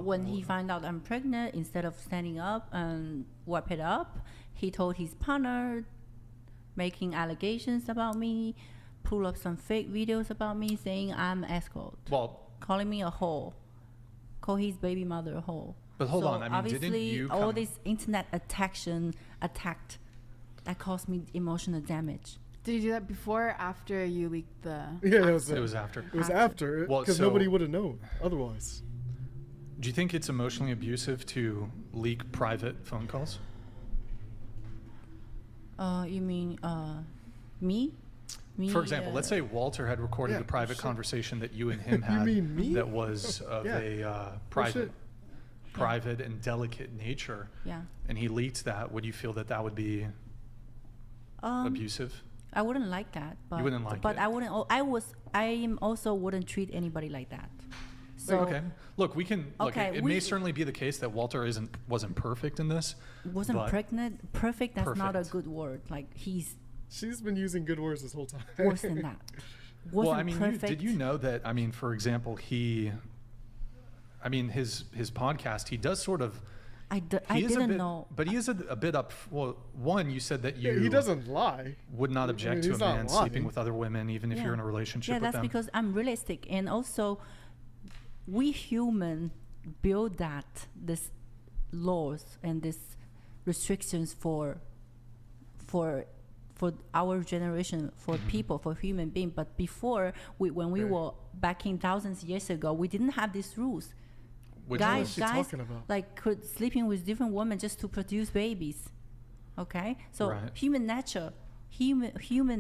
when he found out I'm pregnant, instead of standing up and wipe it up, he told his partner, making allegations about me, pull up some fake videos about me, saying I'm escort, Well, calling me a hoe, call his baby mother a hoe. But hold So on, I mean, didn't obviously you all come- this internet attacked, that caused me emotional damage. did you do that before or after you leaked the? Yeah, it was after. It was after Well, because so- nobody would have known otherwise. Do you think it's emotionally abusive to leak private phone calls? You mean me? Me? For example, let's say Walter had recorded Yeah, a private shit. conversation that you and him You had mean me? that was of Yeah. a shit. private and delicate nature, Yeah. and he leaked that. Would you feel that that would be abusive? I wouldn't like that, but wouldn't like but it. I wouldn't. I also wouldn't treat anybody like that. So Okay. Look, we can. Look, Okay, it may certainly be the case that Walter wasn't perfect in this. wasn't but pregnant. Perfect. That's not a Perfect. good word. Like he's She's been using good words this whole time. worse than that. Wasn't Well, I mean, perfect. did you know that? I mean, for example, his podcast, he does sort of. I He is a didn't bit, know. But he is a bit up. Well, one, you said that you Yeah, he doesn't lie. would not object to a he's not man lying. sleeping with other women, even if Yeah. you're in a relationship Yeah, with that's them. because I'm realistic, and also we human build that this laws and this restrictions for our generation, for people, for human being. But before, when we were back in thousands years ago, we didn't have these rules. Which What is guys she guys talking about? like could sleeping with different women just to produce babies. Okay, so Right. human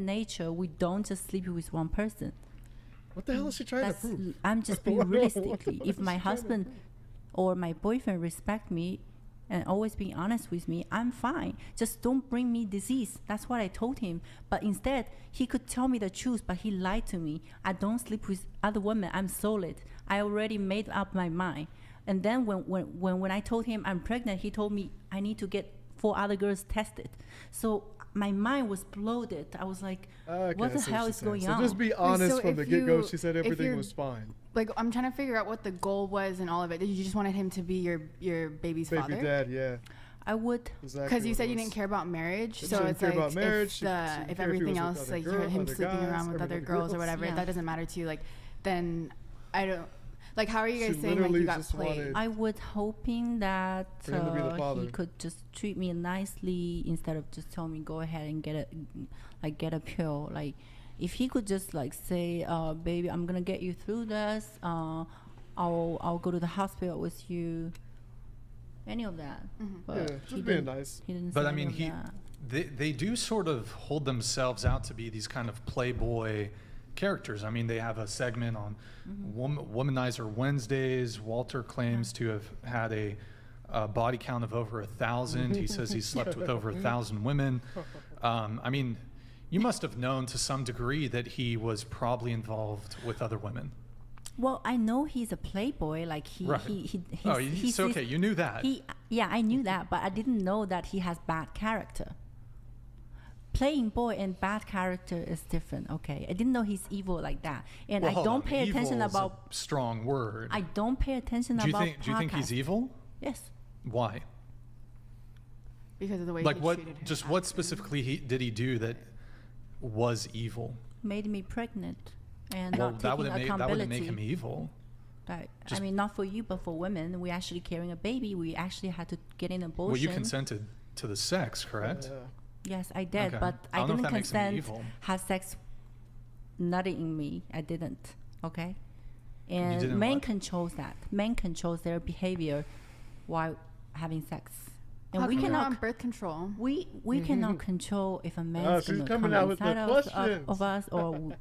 nature, we don't just sleep with one person. What the hell is she trying That's, to prove? I'm just being What realistically. is If she my trying to husband or my boyfriend respect me and always being honest with me, I'm fine. Just don't bring me disease. That's what I told him. But instead, he could tell me the truth, but he lied to me. I don't sleep with other women. I'm solid. I already made up my mind. And then when I told him I'm pregnant, he told me I need to get 4 other girls tested. So my mind was bloated. I was like, what the hell is going on? So just be honest so from the if get-go. you- She said if everything you're- was fine. Like, I'm trying to figure out what the goal was in all of it. Did you just wanted him to be your baby's Baby father? dad, yeah. I would, Exactly Because you what said it you was. didn't care about marriage, She so didn't it's care like about marriage. if, She didn't if care if he everything was with else, other like girl- him other sleeping guys, around with or other other girls or girls. whatever, Yeah. that doesn't matter to you. Like, then I don't. Like, how are you guys She saying like literally you got just played? wanted- I was hoping that For him to be the father. he could just treat me nicely instead of just tell me go ahead and get a pill. Like, if he could just like say, baby, I'm gonna get you through this. I'll go to the hospital with you. Any of that. But Yeah, he just being didn't- nice. He didn't But say I any mean, of that. they do sort of hold themselves out to be these kind of playboy characters. I mean, they have a segment on Womanizer Wednesdays. Walter claims to have had a body count of over 1,000. He says he slept with over 1,000 women. I mean, you must have known to some degree that he was probably involved with other women. Well, I know he's a playboy. Like Right. Oh, he's okay. You knew that. Yeah, I knew that, but I didn't know that he has bad character. Playing boy and bad character is different. Okay, I didn't know he's evil like that, and Well, I hold don't on. pay attention Evil is about. a strong word. I don't pay attention do you about. think he's podcasts. evil? Yes. Why? Because of the way Like he what? treated her. Just what specifically did he do that was evil? Made me pregnant, and Well, not that taking wouldn't accountability. make him evil. Right. I Just- mean, not for you, but for women. We actually carrying a baby. We actually had to get an abortion. Well, you consented to the sex, correct? Yes, I did, Okay. but I I don't know if didn't that makes him consent. evil. Have sex, nutting in me. I didn't. Okay. And didn't men what? controls that. Men controls their behavior while having sex, and How we come you're cannot. on birth control? We cannot control if a man Oh, is she's going to coming come out with the inside questions. of us, or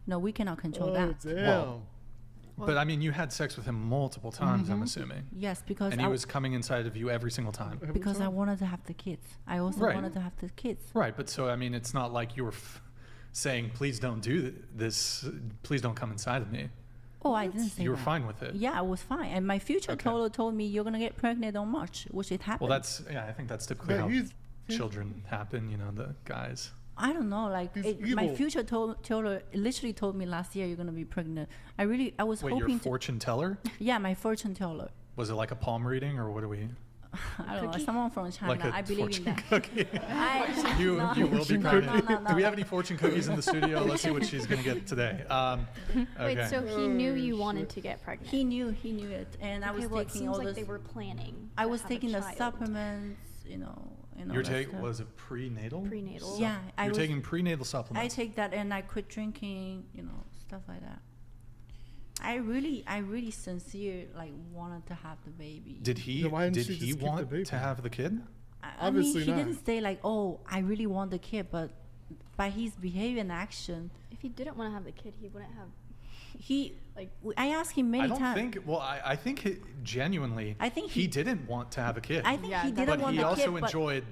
no, we cannot control Oh, that. damn. Well, but I mean, you had sex with him multiple times, I'm assuming. Yes, because And he was coming inside of you every single time. because I wanted to have the kids. I also Right. wanted to have the kids. Right, but so, I mean, it's not like you were saying, please don't do this, please don't come inside of me. Oh, I didn't say You were that. fine with it. Yeah, I was fine. And my future Okay. told me you're gonna get pregnant on March, which it happened. Well, I think that's typically But how he's- children happen, you know, the guys. I don't know. Like He's my evil. future literally told me last year you're gonna be pregnant. I was Wait, your hoping to. fortune teller? Yeah, my fortune teller. Was it like a palm reading, or what are we? I don't know. Someone from China. Like a I believe in fortune that. cookie? You No. will be Fortune pregnant. cookie. Do we have any fortune cookies in the studio? Let's see what she's going to get today. Wait, Okay. so he knew you wanted to get pregnant? He knew it, and I Okay, was well, it taking seems all like this. they were planning. I to was have a taking the child. supplements, you know. Your that take stuff. was it prenatal? Prenatal. Yeah, You're taking prenatal supplements. I take that and I quit drinking, you know, stuff like that. I really sincere like wanted to have the baby. Did he? Then why didn't Did she he just keep the want baby? to have the kid? I mean, Obviously he not. didn't say like, "Oh, I really want the kid," but by his behavior and action, If he didn't want to have the kid, he wouldn't have. I asked him many I don't times. think. Well, I think genuinely. I think he he- didn't want to have a kid. I think Yeah, he that's- didn't but want he the also kid, but enjoyed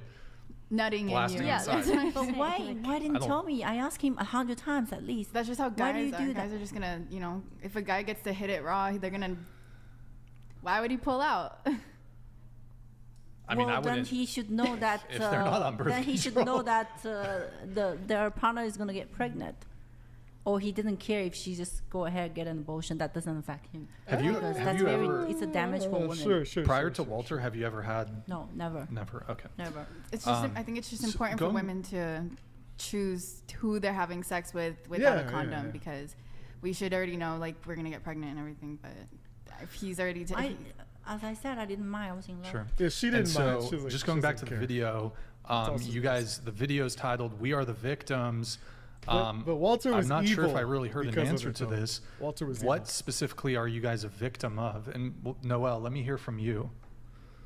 Nutting in blasting you. Yeah, inside. that's what I'm but saying. why Like, didn't don't- tell me? I asked him 100 times at least. That's just how Why do guys you are. do Guys that? are just gonna, you know, if a guy gets to hit it raw, they're gonna. Why would he pull out? I mean, well, I then wouldn't. he should know that. If they're not on birth then he should control. know that their partner is gonna get pregnant, or he didn't care if she just go ahead get an abortion. That doesn't affect him. Have you? Because Have that's you very. ever? It's a damage for women. Sure. Prior to Walter, have you ever had? No, never, Never. Okay. never. It's just. Um, I think it's just so important for going- women to choose who they're having sex with Yeah, without a yeah, condom yeah. because we should already know like we're gonna get pregnant and everything. But if he's already. As I said, I didn't mind. I was in love. Sure. Yeah, she And didn't so, mind. She was like, just she going back doesn't to the care. video, also you guys, the video's titled "We Are the Victims." But Walter was I'm not sure if evil I really heard an because of answer it, to though. this. Walter was What evil. specifically are you guys a victim of? And Noelle, let me hear from you.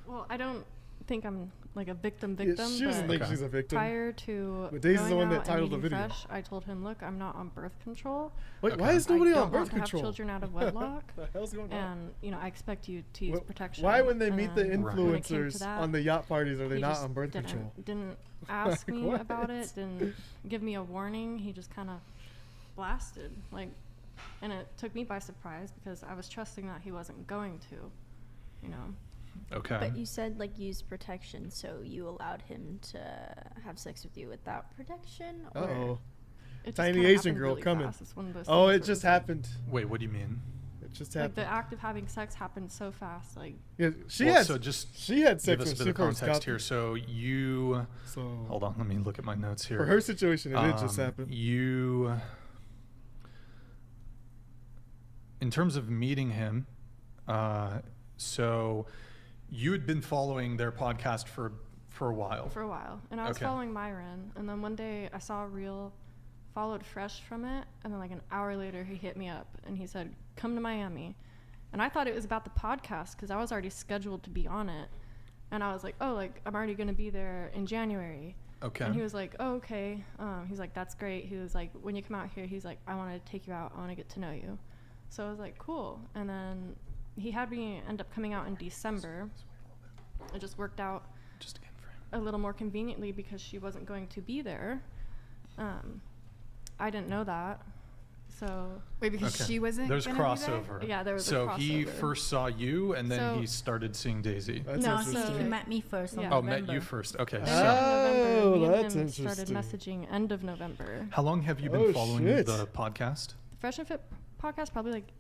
Well, I don't think I'm like a victim. She doesn't think she's a victim. Prior to But Daisy's the one that and titled the meeting video. Fresh, I told him, look, I'm not on birth control. Wait, why is nobody on birth I don't want to have control? children out of wedlock. The hell's going on? And you know, I expect you to use protection. Why, when they meet the And when it came to influencers that, on the yacht parties, are they he not just on birth control? Didn't ask me What? about it. Didn't give me a warning. He just kind of blasted, like, and it took me by surprise because I was trusting that he wasn't going to, you know. Okay. But you said like use protection, so you allowed him to have sex with you without protection? Uh oh. It just Tiny kinda Asian happened girl really coming. fast. It's one of those Oh, things it where just it's like- happened. Wait, what do you mean? It just Like happened. the act of having sex happened so fast. Like Yeah, she Well, had. so just she had sex give us when a bit she of first context got here. So you, So hold on, let me look at my notes here. for her situation, it did just happen. You, in terms of meeting him, so you had been following their podcast for a while. for a while, and I was Okay. following Myron, and then one day I saw a reel, followed Fresh from it, and then like an hour later he hit me up and he said, "Come to Miami," and I thought it was about the podcast because I was already scheduled to be on it, and I was like, "Oh, like I'm already gonna be there in January." Okay. And he was like, "Oh, okay." He's like, "That's great." He was like, "When you come out here," he's like, "I want to take you out. I want to get to know you." So I was like, "Cool." And then he had me end up coming out in December. It just worked out Just again for him. a little more conveniently because she wasn't going to be there. I didn't know that. So Wait, because Okay. she wasn't. There's gonna be there? crossover. Yeah, there was a So he crossover. first saw you, and then So- he started seeing Daisy. That's No, interesting. he met me first on Yeah. Oh, November. met you first. Okay. And So then in November, me and that's him started interesting. messaging end of November. how long have you been Oh, following shit. the podcast? The Fresh and Fit podcast probably like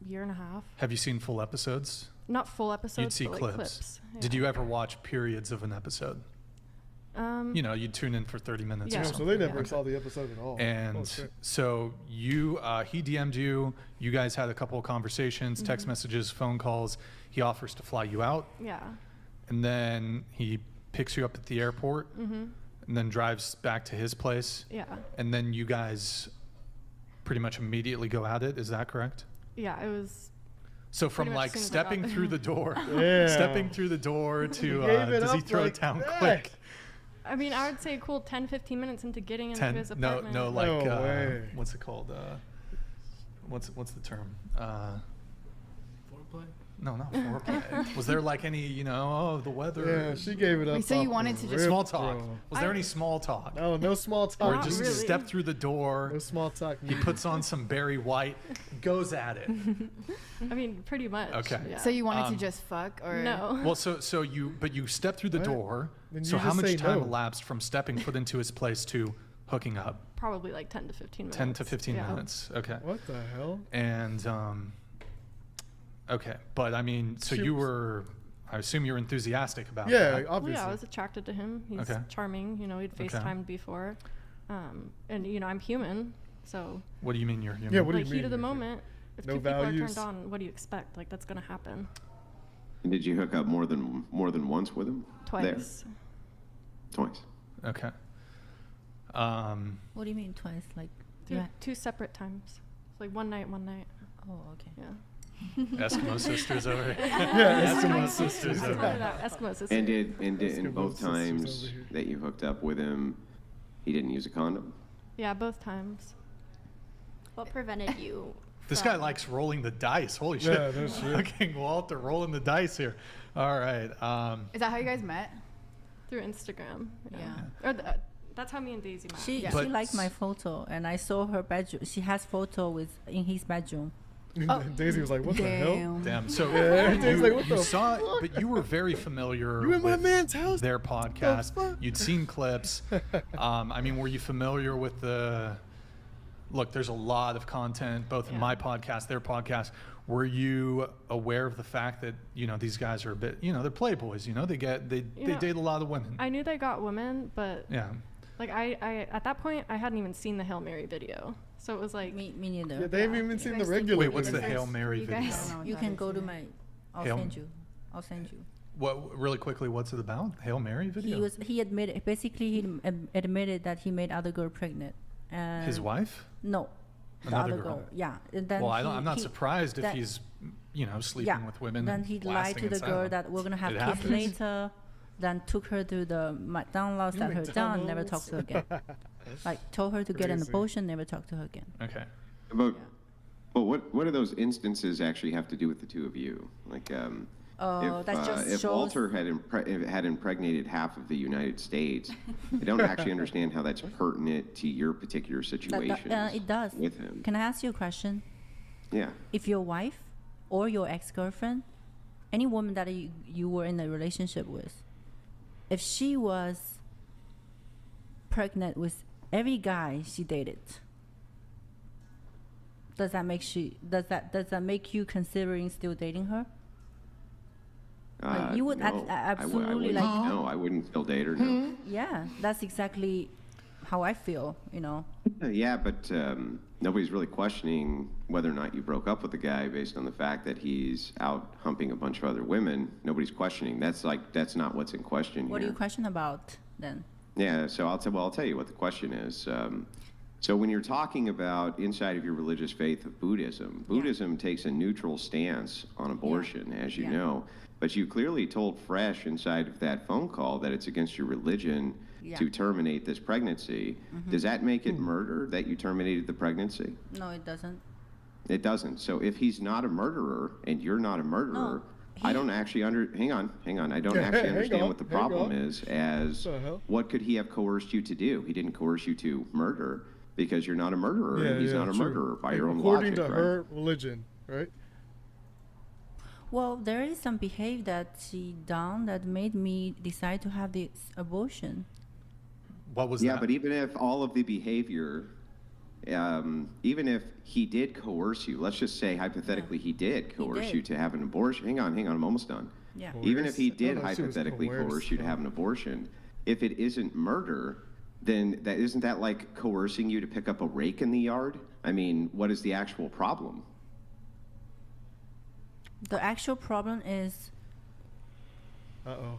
a year and a half. Have you seen full episodes? Not full episodes, You'd see but like clips. clips. Did you ever watch periods of an episode? You know, you'd tune in for 30 minutes Yeah. or Oh, something. so they never Okay. saw the episode at all. Oh, And shit. so you, he DM'd you. You guys had a couple of conversations, text messages, phone calls. He offers to fly you out, Yeah. and then he picks you up at the airport, and then drives back to his place. Yeah. And then you guys pretty much immediately go at it. Is that correct? Yeah, it was So from Pretty much like as soon as I got stepping there. through the door, Yeah. stepping through the door to gave it does he up throw like it down that. quick? I mean, I would say a cool 10, 15 minutes into getting into his No, apartment. no, like No way. what's it called? What's the term? Foreplay? No, not foreplay. Was there like any, you know, the weather? Yeah, she gave it up. Wait, so you off wanted the to just- rip, Small talk. bro. Was there any small talk? No, no small Or talk. Not just really. step through the door. No small talk. He puts on some Barry White, goes at it. I mean, pretty much. Okay. Yeah. So you wanted to just fuck, or No. Well, so you step through the What? door. Then So you how just much say time no. elapsed from stepping foot into his place to hooking up? Probably like 10 to 15 minutes. 10 to 15 Yeah. minutes. Okay. What the hell? And okay, but I mean, so She you was- were, I assume you're enthusiastic about Yeah, that. Well, obviously. yeah, I was attracted to him. He's Okay. charming. You know, we'd Okay. FaceTimed before. And, you know, I'm human. So, What do you mean you're human? Yeah, what do you like, mean? heat of the moment, if No two people are values? turned on, what do you expect? Like, that's going to happen. And did you hook up more than once with him? There? Twice. Twice. Okay. What do you mean twice? Like, yeah. Two separate times. It's like one night. Oh, okay. Yeah. Eskimo sisters over here. Yeah, Eskimo Eskimo sisters sisters. over Part of here. that Eskimo sister. And in Eskimo both sisters times over here. that you hooked up with him, he didn't use a condom? Yeah, both times. What prevented you? This guy likes rolling the dice. Holy shit. Yeah, no shit. Fucking Walter rolling the dice here. All right. is that how you guys met? Through Instagram. Yeah. Or that's how me and Daisy met. She But- liked my photo, and I saw her bedroom. She has photo in his bedroom. And Daisy was like, "What the hell?" Damn. So Yeah, everything's you, like, what you the saw, fuck? but you were very familiar You in my with man's house? their podcast. fuck? You'd seen clips. I mean, were you familiar with the? Look, there's a lot of content, both in Yeah. my podcast, their podcast. Were you aware of the fact that these guys are a bit, they're playboys. They know, date a lot of women. I knew they got women, but Yeah. like I at that point I hadn't even seen the Hail Mary video, so it was like Me neither. Yeah, they haven't even seen the regular. Wait, what's the video. Hail Mary you video? guys- You can go to my. I'll Hail- send you. I'll send you. What really quickly? What's it about? Hail Mary video. He admitted admitted that he made other girl pregnant. And His wife? No. The Another other girl. Yeah. And then Well, I'm not surprised if that- he's, sleeping yeah. with women. Then and he lied blasting to the inside girl them. that we're gonna have It kids happens. later. then took her to the McDonald's, sat her down, and never talked to her again. Like told her to get an abortion, never talked to her again. Okay. But what do those instances actually have to do with the two of you? Like, that just if shows- Walter had impregnated half of the United States, I don't actually understand how that's pertinent to your particular situation. It does. With him. Can I ask you a question? Yeah. If your wife or your ex-girlfriend, any woman that you were in a relationship with, if she was pregnant with every guy she dated, does that make you considering still dating her? Like, you would no, absolutely No, I wouldn't still date her. No. Yeah, that's exactly how I feel. Yeah, but nobody's really questioning whether or not you broke up with the guy based on the fact that he's out humping a bunch of other women. Nobody's questioning. That's not what's in question What do here. you question about then? Yeah, so I'll tell you what the question is. So when you're talking about inside of your religious faith of Buddhism takes a neutral stance on abortion, as you know. But you clearly told Fresh inside of that phone call that it's against your religion to terminate this pregnancy. Does that make it murder that you terminated the pregnancy? No, it doesn't. It doesn't. So if he's not a murderer and you're not a murderer, I don't actually hang on. I don't actually understand what the problem is what could he have coerced you to do? He didn't coerce you to murder because you're not a murderer and he's not a murderer by your own according logic, to her religion, right? Well, there is some behavior that she done that made me decide to have this abortion. What was that? that? But even if all of the behavior, even if he did coerce you, let's just say hypothetically he did coerce you to have an abortion. Hang on, I'm almost done. Yeah. Even if he did hypothetically coerce you to have an abortion, if it isn't murder, then isn't that like coercing you to pick up a rake in the yard? I mean, what is the actual problem? The actual problem is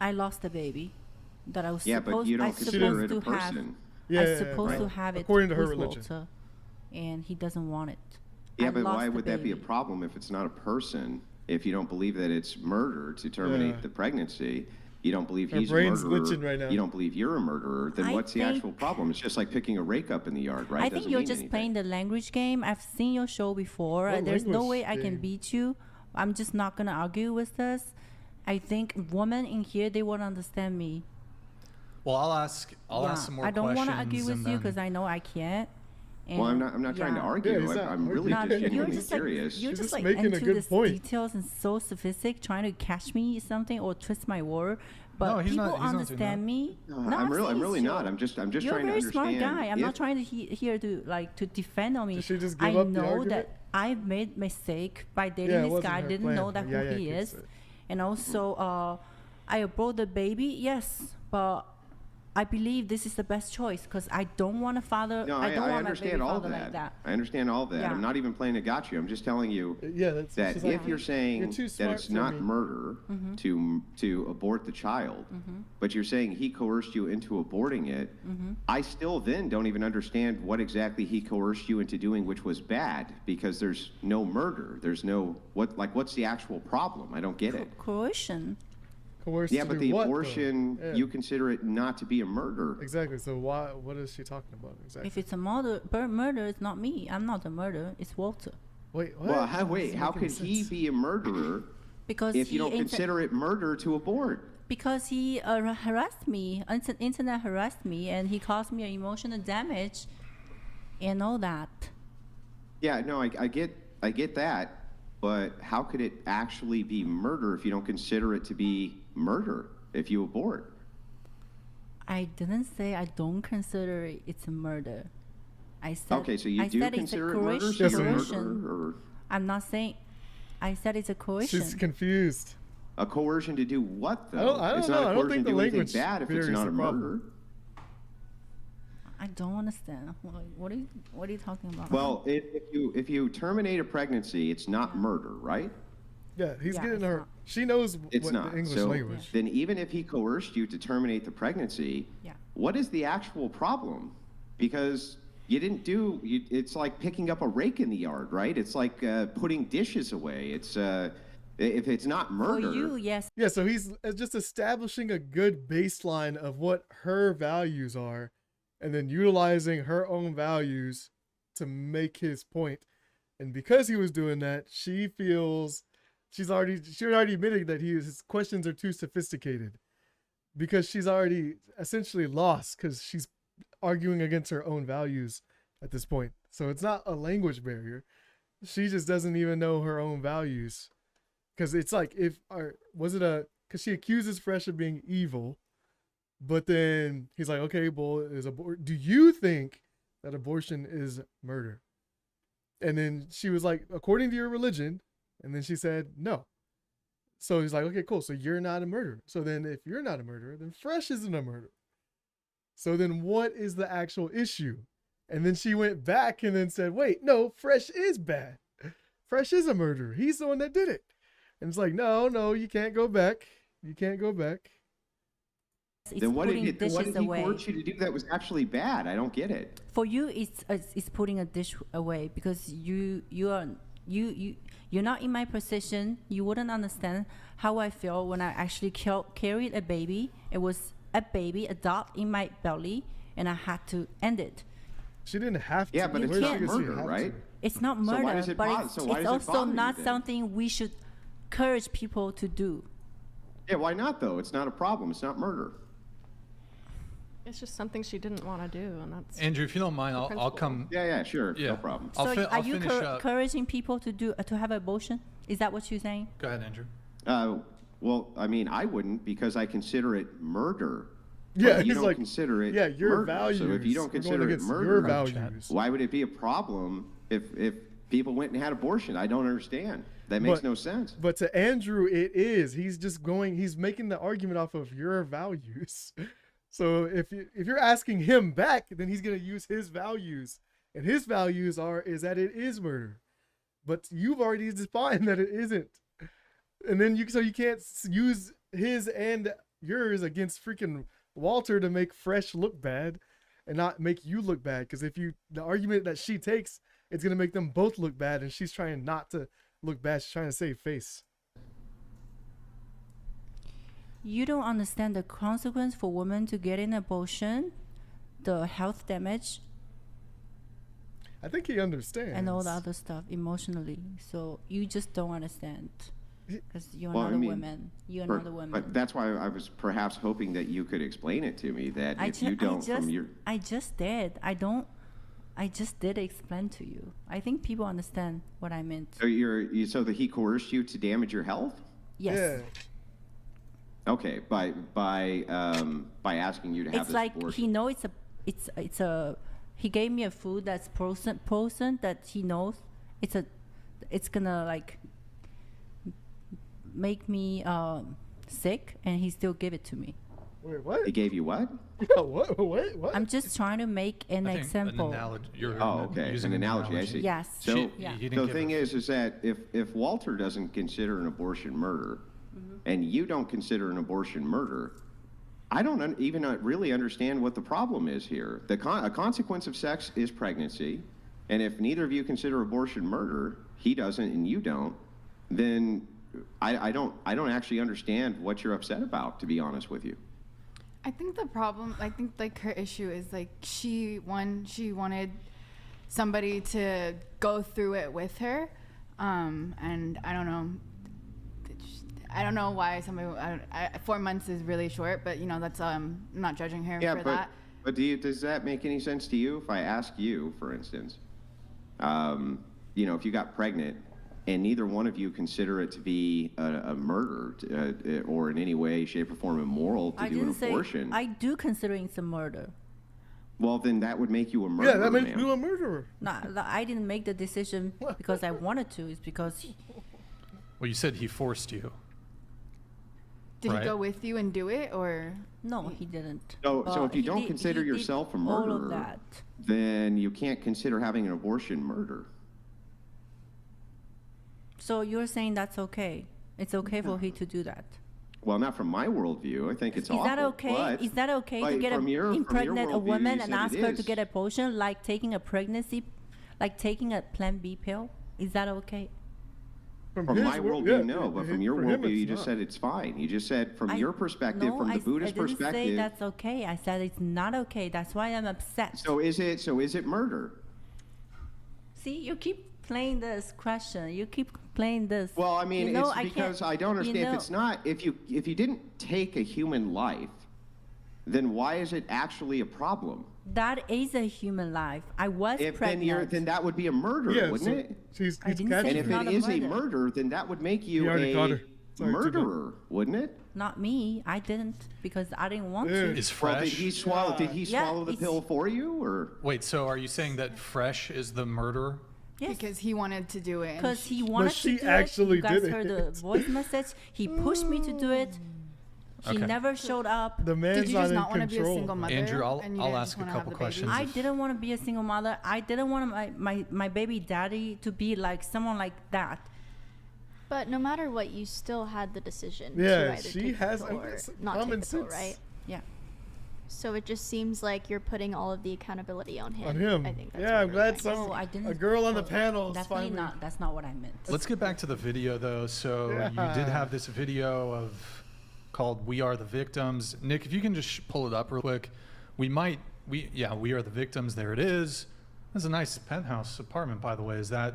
I lost a baby that I was but you don't consider it a person. I supposed to have it according to her with religion. Walter, and he doesn't want it. Yeah, but why would that be a problem if it's not a person? If you don't believe that it's murder to terminate the pregnancy, you don't believe he's a brain's murderer, glitching right now. you don't believe you're a murderer, then what's the actual problem? It's just like picking a rake up in the yard, right? I think you're just playing the language game. I've seen your show before. What There's no language way I can game? beat you. I'm just not gonna argue with this. I think women in here, they won't understand me. Well, I'll ask some more questions. I don't want to argue with and you then- because I know I can't. And Well, I'm not trying to argue. I'm really just genuinely you're curious. You're just like making a into good this point. details and so sophisticated, trying to catch me something or twist my word. But No, he's people not doing understand that. me. No, I'm really not. I'm just You're trying a to very smart understand. guy. I'm not trying to here to defend on me. Did she just I give up the know argument? that I made mistake by dating Yeah, it this wasn't guy. I her didn't plan. know that Yeah, who he yeah, is, kids. and also I abort the baby. Yes, but I believe this is the best choice because I don't want a father. No, I don't want my baby understand all father that. like that. I understand all that. Yeah. I'm not even playing a gotcha. I'm just telling you that's that she's if like, you're saying "You're too that smart it's for not me." murder to abort the child, but you're saying he coerced you into aborting it, I still then don't even understand what exactly he coerced you into doing, which was bad, because there's no murder. There's no what's the actual problem? I don't get it. Coercion. Coerced Yeah, to but do the what, though? abortion, Yeah. you consider it not to be a murder. Exactly. So what is she talking about exactly? If it's a murder, it's not me. I'm not the murderer. It's Walter. Wait, what? Well, Doesn't how make any could he sense. be a murderer Because if you he don't consider it murder to abort? Because he harassed me, internet harassed me, and he caused me emotional damage, and all that. Yeah, no, I get that, but how could it actually be murder if you don't consider it to be murder if you abort? I didn't say I don't consider it's a murder. I said Okay, so you I do said consider it's a it murder? Yes, So ma'am. coercion. or I'm not saying. I said it's a coercion. She's confused. a coercion to do what though? I don't it's know. not I a don't coercion think to the do anything language bad if it's barrier is not the a problem. murder. I don't understand. What are you talking about? Well, if you terminate a pregnancy, it's not murder, right? Yeah, he's Yeah, getting it's her. not. She knows It's what not. the English So language. then even if he coerced you to terminate the pregnancy, Yeah. what is the actual problem? Because you didn't it's like picking up a rake in the yard, right? It's like putting dishes away. It's If it's not For murder, you, yes. Yeah, so he's just establishing a good baseline of what her values are, and then utilizing her own values to make his point. And because he was doing that, she feels she already admitted that his questions are too sophisticated, because she's already essentially lost because she's arguing against her own values at this point. So it's not a language barrier. She just doesn't even know her own values. Because it's like, because she accuses Fresh of being evil, but then he's like, okay, well, do you think that abortion is murder? And then she was like, according to your religion, and then she said, no. So he's like, okay, cool. So you're not a murderer. So then if you're not a murderer, then Fresh isn't a murderer. So then what is the actual issue? And then she went back and then said, wait, no, Fresh is bad. Fresh is a murderer. He's the one that did it. And it's like, no, you can't go back. You can't go back. Then what did he force you to do that was actually bad? I don't get it. For you, it's putting a dish away, because you're not in my position. You wouldn't understand how I feel when I actually carried a baby. It was a baby, a dot in my belly, and I had to end it. She didn't have to. Yeah, but it's not murder, right? It's not murder, but it's also not then? something we should encourage people to do. Yeah, why not though? It's not a problem. It's not murder. It's just something she didn't want to do, and that's. Andrew, if you don't mind, I'll come. Yeah, sure, Yeah. no problem. So are you finish up. encouraging people to have abortion? Is that what you're saying? Go ahead, Andrew. Well, I mean, I wouldn't, because I consider it murder. Yeah, but you he's don't like, consider it your murder. values. So if you don't We're going consider it against murder, your values. why would it be a problem if people went and had abortion? I don't understand. That makes no sense. But to Andrew, it is. He's making the argument off of your values. So if you're asking him back, then he's gonna use his values, and his values is that it is murder. But you've already defined that it isn't, and then you can't use his and yours against freaking Walter to make Fresh look bad, and not make you look bad. Because the argument that she takes, it's gonna make them both look bad, and she's trying not to look bad. She's trying to save face. You don't understand the consequence for women to get an abortion, the health damage, I think he understands. and all the other stuff emotionally. So you just don't understand, because you're Well, not I a mean, woman. You're not a woman. But that's why I was perhaps hoping that you could explain it to me. That if you don't, I just did. I just did explain to you. I think people understand what I meant. So that he coerced you to damage your health? Yes. Yeah. Okay, by asking you to have It's this like abortion. he know it's a he gave me a food that's poison that he knows it's gonna like make me sick, and he still give it to me. Wait, what? He gave you what? Yeah, what? I'm just trying to make an example. Okay, an analogy. I see. Yes. So Yeah. the thing is that if Walter doesn't consider an abortion murder, and you don't consider an abortion murder, I don't even really understand what the problem is here. A consequence of sex is pregnancy, and if neither of you consider abortion murder, he doesn't and you don't, then I don't actually understand what you're upset about, to be honest with you. I think the problem, like her issue is like she wanted somebody to go through it with her, and I don't know why somebody. 4 months is really short, but that's I'm not judging her for that. But does that make any sense to you? If I ask you, for instance, if you got pregnant and neither one of you consider it to be a murder or in any way, shape, or form immoral to do an abortion. I do consider it's a murder. Well, then that would make you a murderer. Yeah, that makes you a murderer. No, I didn't make the decision because I wanted to. It's because. Well, you said he forced you. Did he go with you and do it, or? No, he didn't. So if you don't consider yourself a murderer, all of that. Then you can't consider having an abortion murder. So you're saying that's okay? It's okay for he to do that? Well, not from my worldview. I think it's awful. Is that okay? Is that okay to get impregnate a woman and ask her to get an abortion, like taking a pregnancy, like taking a Plan B pill? Is that okay? From his my world, worldview, yeah, no, but from your for him, worldview, you it's just not. said it's fine. You just said from your perspective, No, from the Buddhist I didn't say perspective. that's okay. I said it's not okay. That's why I'm upset. So is it murder? See, you keep playing this question. You keep playing this. Well, I mean, You know, it's because I don't understand. you know- If it's not, if you didn't take a human life, then why is it actually a problem? That is a human life. I was If pregnant. then that would be a murder, Yeah, wouldn't so it? he's I didn't catching say And it's if not it a is a murder. murder, then that would make He you already caught a her. Sorry, too bad. murderer, wouldn't it? Not me. I didn't because I didn't want Yeah. to. Is Well, fresh? did he swallow? Did he Yeah, swallow the it's- pill for you, or? Wait, so are you saying that fresh is the murderer? Yes. Because he wanted to do it. and Because she- he wanted she to do actually it. You guys did heard it. the voice message. He pushed me to do it. He Okay. never showed up. The man's Did you just not not in want to be a control. single mother? Andrew, and you I'll didn't ask just a wanna couple have the baby? questions. I didn't want to be a single mother. I didn't want my baby daddy to be like someone like that. But no matter what, you still had the decision Yeah, to either she take has, the I pill or guess, not common take the pill, sense. right? Yeah. So it just seems like you're putting all of the accountability on him. On him. I think that's Yeah, what I'm we're glad trying to some Oh, I didn't. a girl on the oh, panel is Definitely finally. not. That's not what I meant. Let's get back to the video though. So you did have this video of called "We Are the Victims." Nick, if you can just pull it up real quick, we are the victims. There it is. This is a nice penthouse apartment, by the way. Is that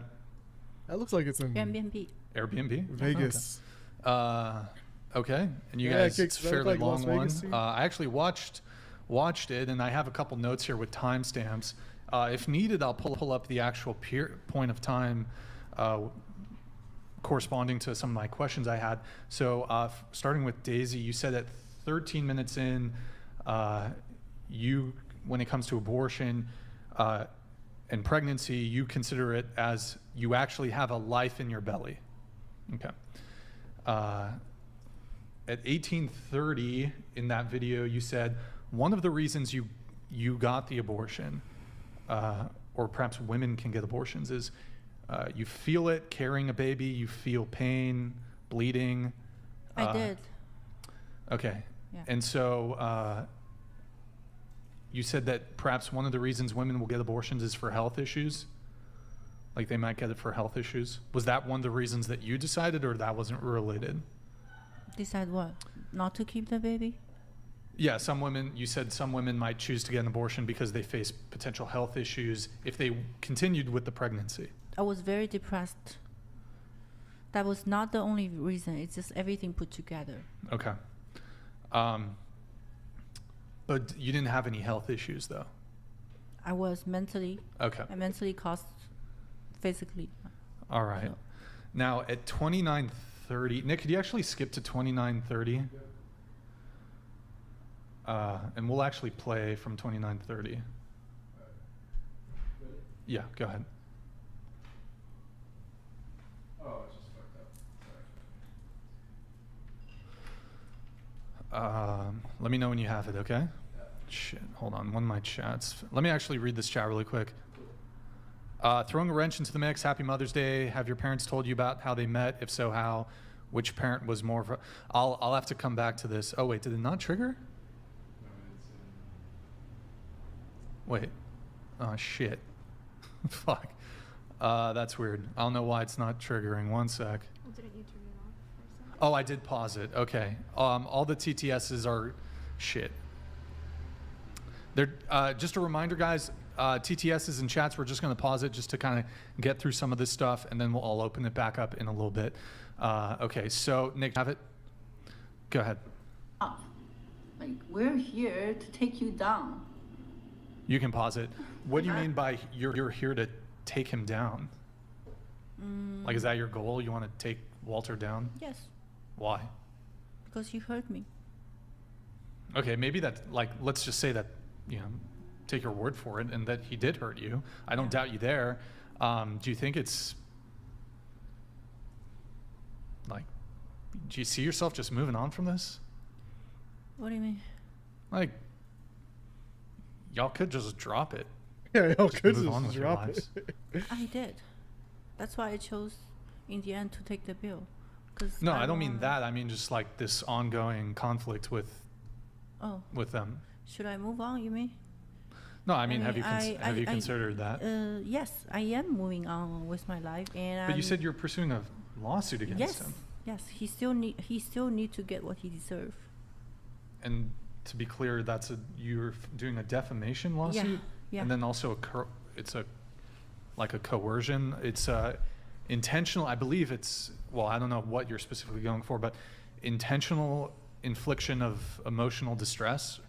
That looks like it's in Airbnb. Airbnb? Vegas. Okay, and you Yeah, guys, kicks- that fairly looked like Las long one. Vegas to you? I actually watched it, and I have a couple notes here with timestamps. If needed, I'll pull up the actual point of time corresponding to some of my questions I had. So starting with Daisy, you said at 13 minutes in, when it comes to abortion and pregnancy, you consider it as you actually have a life in your belly. Okay. At 18:30 in that video, you said one of the reasons you got the abortion, or perhaps women can get abortions, is you feel it carrying a baby, you feel pain, bleeding. I did. Okay. Yeah. And so you said that perhaps one of the reasons women will get abortions is for health issues. Like they might get it for health issues. Was that one of the reasons that you decided, or that wasn't related? Decide what? Not to keep the baby? Yeah, you said some women might choose to get an abortion because they face potential health issues if they continued with the pregnancy. I was very depressed. That was not the only reason. It's just everything put together. Okay. But you didn't have any health issues though? I was mentally. Okay. I mentally caused physically. All right. So- Now at 29:30, Nick, could you actually skip to 29:30? And we'll actually play from 29:30. Yeah, go ahead. Oh, it's just fucked up. Let me know when you have it, okay? Shit, hold on. One of my chats. Let me actually read this chat really quick. Throwing a wrench into the mix. Happy Mother's Day. Have your parents told you about how they met? If so, how? Which parent was more of a... I'll have to come back to this. Oh, wait. Did it not trigger? Wait. Oh, shit. Fuck. That's weird. I don't know why it's not triggering. One sec. Well, didn't you turn it off for a second? Oh, I did pause it. Okay. All the TTSs are shit. They're just a reminder, guys. TTSs and chats. We're just going to pause it just to kind of get through some of this stuff, and then I'll open it back up in a little bit. Okay. So Nick, have it. Go ahead. Like, we're here to take you down. You can pause it. What do you mean by you're here to take him down? Like, is that your goal? You want to take Walter down? Yes, Why? because you hurt me. Okay, maybe that, like, let's just say that, take your word for it, and that he did hurt you. I don't doubt you there. Do you think it's, like, do you see yourself just moving on from this? What do you mean? Like, y'all could just drop it. Yeah, y'all could move just on with your drop lives. it. I did. That's why I chose, in the end, to take the bill. Cause No, I don't mean that. I mean just like this ongoing conflict with them. Should I move on, you mean? No, I mean, have you I considered that? Yes, I am moving on with my life, and But you said you're pursuing a lawsuit against Yes, him. yes. He still need to get what he deserves. And to be clear, you're doing a defamation lawsuit, yeah. and then also it's like a coercion. It's intentional. I believe it's, well, I don't know what you're specifically going for, but intentional infliction of emotional distress,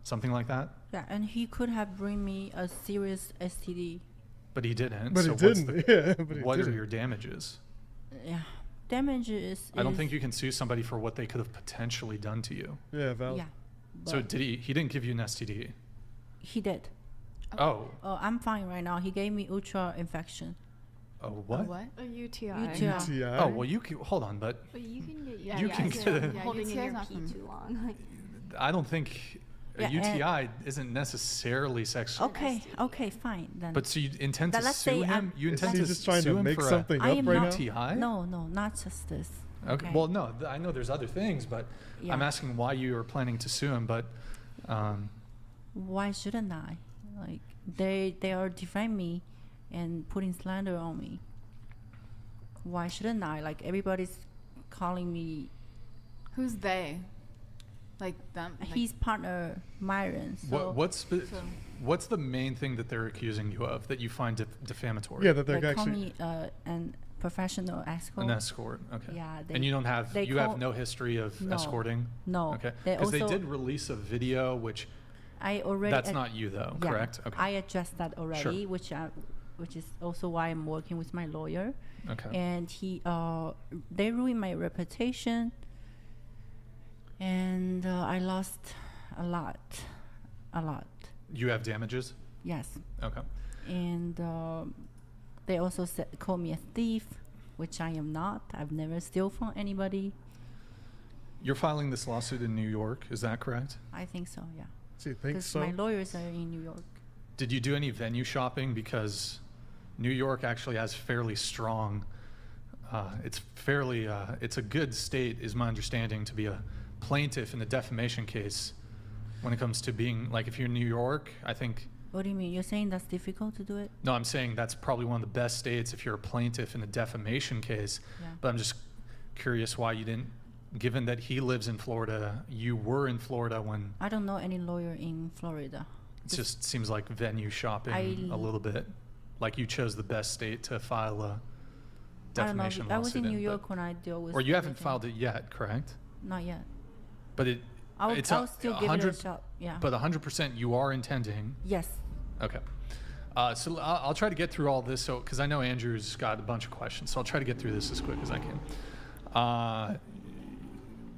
something like that. Yeah, and he could have bring me a serious STD. But he didn't. But so he didn't. Yeah, but he what are didn't. your damages? Yeah, damages. I don't think you can sue somebody for what they could have potentially done to you. Yeah, valid. Yeah. So did he? He didn't give you an STD. He did. Oh. Oh, I'm fine right now. He gave me ultra infection. Oh, what? A UTI. UTI. Oh, well, you can, hold on, but But you can get you can get a, holding in UTI is your not pee fun. too long. Like, I don't think a Yeah, UTI isn't necessarily sexual. Okay, fine then. But so you intend to Let's sue say him? You Is intend he to just trying sue to him make for something I up am right not, now? UTI? No, not just this. Okay. Well, no, I know there's other things, but Yeah. I'm asking why you are planning to sue him. But Why shouldn't I? Like they are defaming me and putting slander on me. Why shouldn't I? Like everybody's calling me. Who's they? Like them? Like His partner Myron. So what's the main thing that they're accusing you of that you find defamatory? Yeah, that they're they call actually. me an professional escort. An escort. Okay. Yeah. And you don't have they you have call- no history of No. escorting. No. Okay. They Because they also- did release a video, which I already. that's not you though, Yeah, correct? Okay. I addressed that already, which is also why I'm working with my lawyer. Okay. And they ruined my reputation, and I lost a lot. You have damages? Yes. Okay. And they also call me a thief, which I am not. I've never stolen from anybody. You're filing this lawsuit in New York, is that correct? I think so, yeah. So you think Because so? my lawyers are in New York. Did you do any venue shopping? Because New York actually has fairly strong, it's a good state, is my understanding, to be a plaintiff in a defamation case when it comes to being, like if you're in New York, I think. What do you mean? You're saying that's difficult to do it? No, I'm saying that's probably one of the best states if you're a plaintiff in a defamation case. Yeah. But I'm just curious why you didn't, given that he lives in Florida, you were in Florida when. I don't know any lawyer in Florida. It just seems like venue shopping a little bit. Like you chose the best state to file a defamation lawsuit. I was in New York when I dealt with. Or you haven't everything. filed it yet, correct? Not yet. But I'll still give it a 100 shot. Yeah. But 100% you are intending. Yes. Okay. So I'll try to get through all this. So, because I know Andrew's got a bunch of questions, so I'll try to get through this as quick as I can.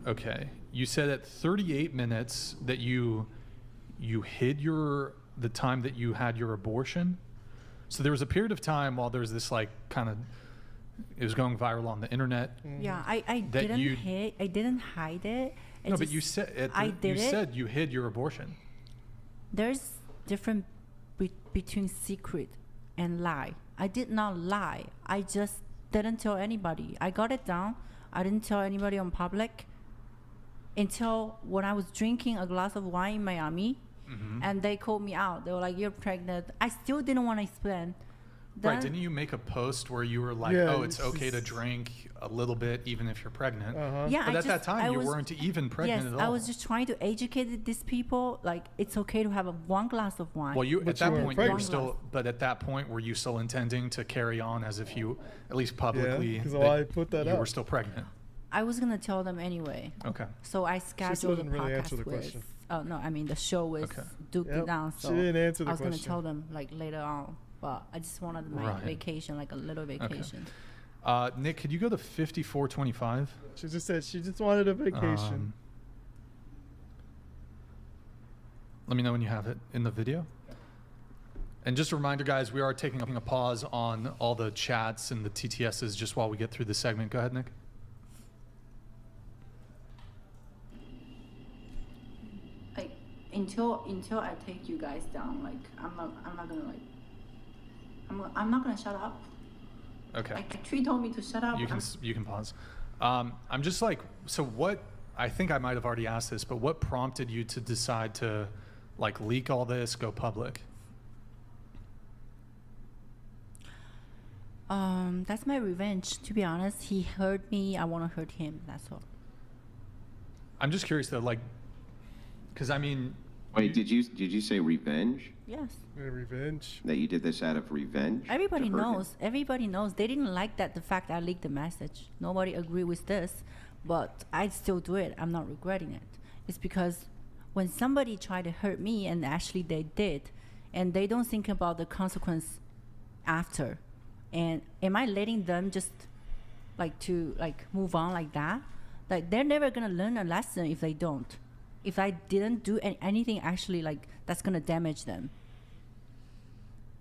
Okay. You said at 38 minutes that you hid the time that you had your abortion. So there was a period of time while there was this like kind of, it was going viral on the internet. Yeah, I didn't hide it. No, but you said you said you hid your abortion. There's difference between secret and lie. I did not lie. I just didn't tell anybody. I got it down. I didn't tell anybody on public until when I was drinking a glass of wine in Miami, and they called me out. They were like, "You're pregnant." I still didn't want to explain. Right, didn't you make a post where you were like, Yeah, oh, it's okay to drink a little bit even if you're pregnant? Yeah, But at that time, you weren't even pregnant at all. I was just trying to educate these people. Like, it's okay to have one glass of wine. Well, at that point, you were One still, glass. but at that point, were you still intending to carry on as if you, at least publicly, because I put that you up. were still pregnant? I was going to tell them anyway. Okay. So I scheduled the didn't really answer podcast the with, question. oh, no, I mean, the show with Duke Yep, Down. she So didn't answer the I was going to question. tell them, like, later on. But I just wanted my Right. vacation, like a little vacation. Nick, could you go to 5425? She just said she just wanted a vacation. Let me know when you have it in the video. And just a reminder, guys, we are taking a pause on all the chats and the TTSs just while we get through the segment. Go ahead, Nick. Like, until I take you guys down, like, I'm not going to, like, I'm not going to shut up. Okay. Like, Tree told me to shut up. You can pause. I'm just like, so what, I think I might have already asked this, but what prompted you to decide to like leak all this, go public? That's my revenge. To be honest, he hurt me. I want to hurt him. That's all. I'm just curious though, like, because I mean, Wait, did you say revenge? Yes. Revenge. That you did this out of revenge? Everybody to hurt him? knows. Everybody knows. They didn't like that. The fact I leaked the message. Nobody agree with this, but I still do it. I'm not regretting it. It's because when somebody tried to hurt me, and actually they did, and they don't think about the consequence after. And am I letting them just move on like that? Like, they're never gonna learn a lesson if they don't. If I didn't do anything actually that's gonna damage them.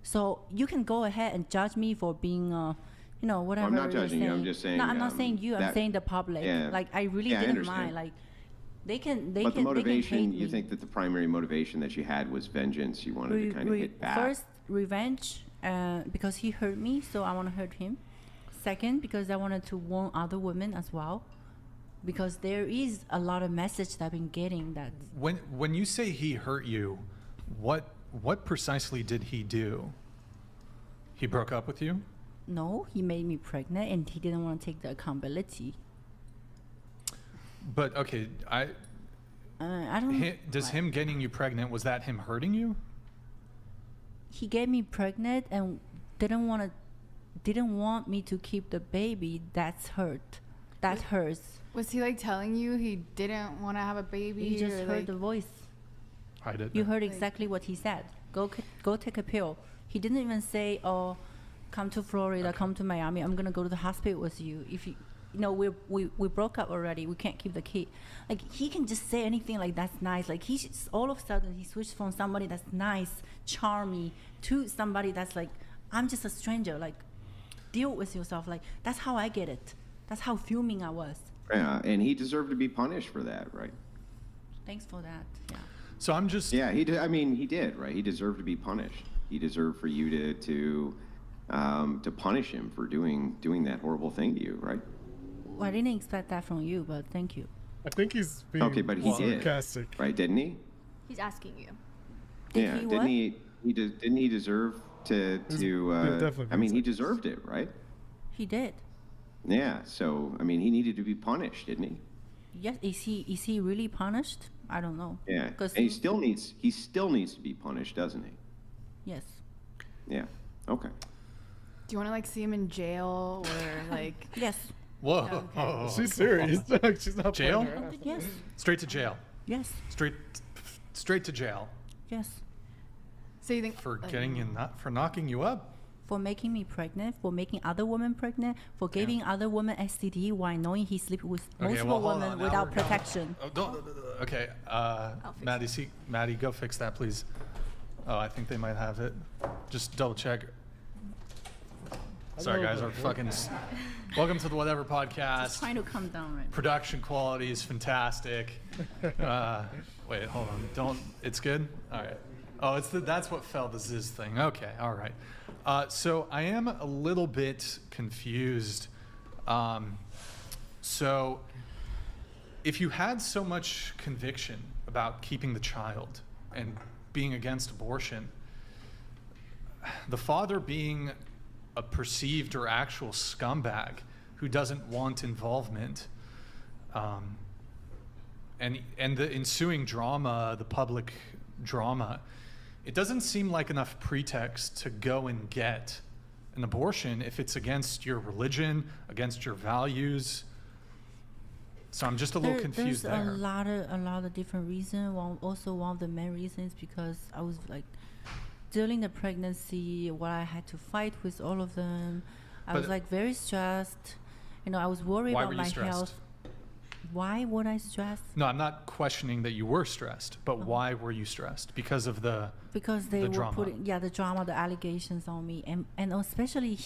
So you can go ahead and judge me for being, whatever. I'm not you're judging you. I'm saying. just saying. No, I'm not saying you. I'm saying the public. Yeah. Like, I really Yeah, I didn't understand. mind. Like, they can. But the motivation, they can hate you me. think that the primary motivation that you had was vengeance. You wanted to kind of hit back. First, revenge, because he hurt me, so I want to hurt him. Second, because I wanted to warn other women as well, because there is a lot of message that I've been getting that. when you say he hurt you, what precisely did he do? He broke up with you? No, he made me pregnant, and he didn't want to take the accountability. But okay, I don't. Does him getting you pregnant, was that him hurting you? He get me pregnant and didn't want me to keep the baby. That's hurt. That hurts. Was he like telling you he didn't want to have a baby? You just or, heard like, the voice. I did. You heard exactly what he said. Go take a pill. He didn't even say, "Oh, come to Florida, come to Miami. I'm gonna go to the hospital with you." If you, we broke up already. We can't keep the kid. Like, he can just say anything like that's nice. Like, he just, all of a sudden he switched from somebody that's nice, charming, to somebody that's like, I'm just a stranger. Like, deal with yourself. Like, that's how I get it. That's how fuming I was. Yeah, and he deserved to be punished for that, right? Thanks for that. Yeah. So I'm just. Yeah, he did. I mean, he did, right? He deserved to be punished. He deserved for you to punish him for doing that horrible thing to you, right? Well, I didn't expect that from you, but thank you. I think he's being Okay, but he sarcastic. did, right? Didn't he? He's asking you. Yeah, he didn't what? he? Didn't he deserve to? definitely I mean, he being deserved it, right? He did. Yeah. So I mean, he needed to be punished, didn't he? Yes. Is he really punished? I don't know. Yeah. Because And he still needs to be punished, doesn't he? yes. Yeah. Okay. Do you want to like see him in jail or like? Yes. Whoa. Okay. She's serious. She's not Jail? playing her ass. Yes. Straight to jail. Yes. Straight to jail Yes. So you think for like, getting you for knocking you up. For making me pregnant, for making other women pregnant, for giving other women STD while knowing he sleep with multiple hold women on, now without we're going- protection. Oh, don't. Okay, Maddie, go fix that, please. Oh, I think they might have it. Just double check. Sorry, guys. Our fucking. Welcome to the Whatever Just Podcast. trying to calm down right now. Production quality is fantastic. Wait, hold on. Don't. It's good. All right. Oh, that's what fell the Ziz thing. Okay. All right. So I am a little bit confused. So if you had so much conviction about keeping the child and being against abortion, the father being a perceived or actual scumbag who doesn't want involvement, and the ensuing drama, the public drama, it doesn't seem like enough pretext to go and get an abortion if it's against your religion, against your values. So I'm just a little confused there's there. a lot of different reasons. One of the main reasons because I was like during the pregnancy, what I had to fight with all of them. I was like very stressed. I was worried Why about were you my stressed? health. Why would I stress? No, I'm not questioning that you were stressed, but why were you stressed? Because of Because they the were drama. putting the drama, the allegations on me, and especially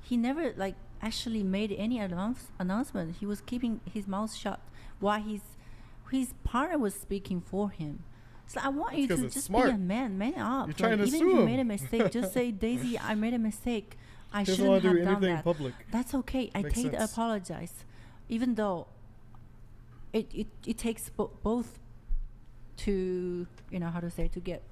he never like actually made any announcement. He was keeping his mouth shut while his partner was speaking for him. So I want you Because to it's just smart. be a man up. You're trying to even sue if you him. made a mistake, just say, Daisy, I made a mistake. I He doesn't shouldn't want to have do done anything that. public. That's okay. I Makes take the sense. apologize, even though it takes both to to get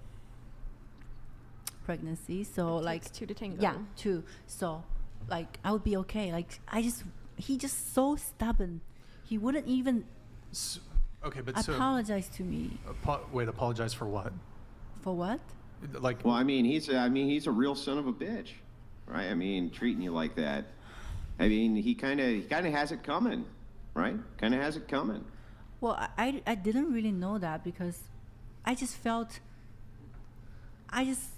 pregnancy. So It like takes two to tango. yeah, two. So like I would be okay. Like he just so stubborn. He wouldn't even Okay, but apologize to me. Wait, apologize for what? For what? Like, well, I mean, he's a real son of a bitch, right? I mean, treating you like that. I mean, he kind of has it coming, right? Kind of has it coming. Well, I didn't really know that because I just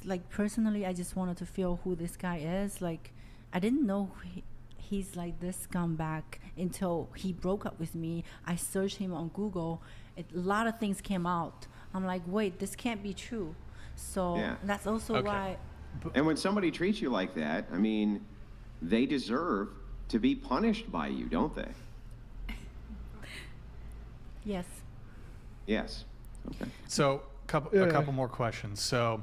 like personally, I just wanted to feel who this guy is. Like, I didn't know he's like this scumbag until he broke up with me. I searched him on Google. A lot of things came out. I'm like, wait, this can't be true. So that's also why. And when somebody treats you like that, I mean, they deserve to be punished by you, don't they? Yes. Yes. Okay. So a couple more questions. So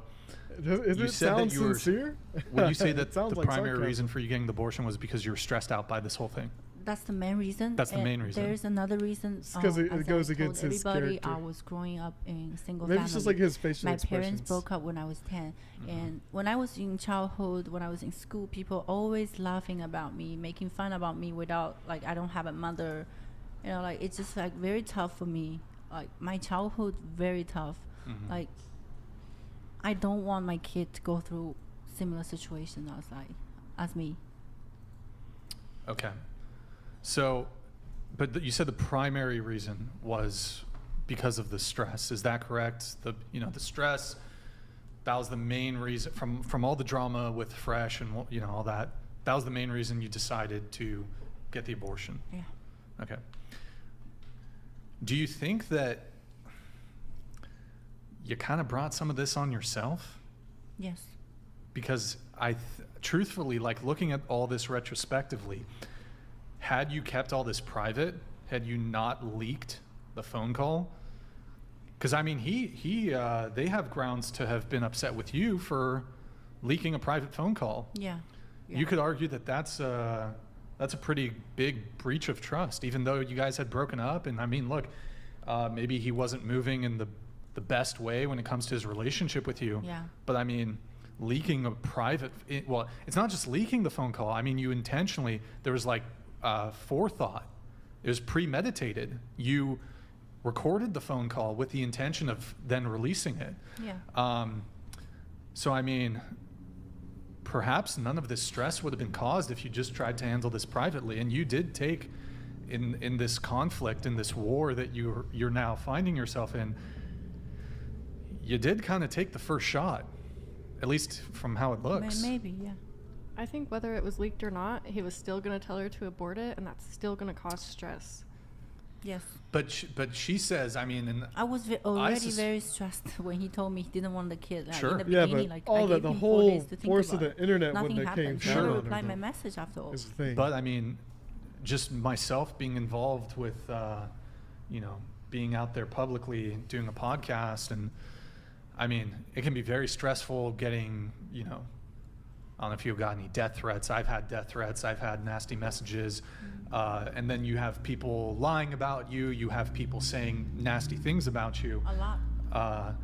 you said that you were sincere? Would you say that the like primary sarcasm. reason for you getting the abortion was because you were stressed out by this whole thing? That's the main reason. That's the main reason. There's another reason. Because it goes against his everybody, character. I was growing up in single Maybe family. it's just like his facial My expressions. parents broke up when I was 10. And when I was in childhood, when I was in school, people always laughing about me, making fun about me without, like, I don't have a mother. You know, like, it's just, like, very tough for me. Like, my childhood, very tough. Like, I don't want my kid to go through similar situation as me. Okay. So, but you said the primary reason was because of the stress. Is that correct? The stress, that was the main reason from all the drama with Fresh and all that. That was the main reason you decided to get the abortion. Yeah. Okay. Do you think that you kind of brought some of this on yourself? Yes. Because truthfully, like looking at all this retrospectively, had you kept all this private, had you not leaked the phone call? Because I mean, they have grounds to have been upset with you for leaking a private phone call. Yeah. You could argue that that's a pretty big breach of trust, even though you guys had broken up. And I mean, look, maybe he wasn't moving in the best way when it comes to his relationship with you. Yeah. But I mean, leaking a private, well, it's not just leaking the phone call. I mean, you intentionally, there was like forethought. It was premeditated. You recorded the phone call with the intention of then releasing it. Yeah. So I mean, perhaps none of this stress would have been caused if you just tried to handle this privately. And you did take in this conflict, in this war that you're now finding yourself in, you did kind of take the first shot, at least from how it looks. Maybe, yeah. I think whether it was leaked or not, he was still going to tell her to abort it, and that's still going to cause stress. Yes. But she says, I mean, and I was already very stressed when he told me he didn't want the kid. Like, Sure. In the Yeah, beginning, but like, all I that, gave the him 4 whole days to think force of about the internet Nothing wouldn't have came happened. down She on never her, replied my though. message after all. Is the thing. But I mean, just myself being involved with, being out there publicly doing a podcast, and I mean, it can be very stressful getting, I don't know if you've got any death threats. I've had death threats. I've had nasty messages. And then you have people lying about you. You have people saying nasty things about you. A lot.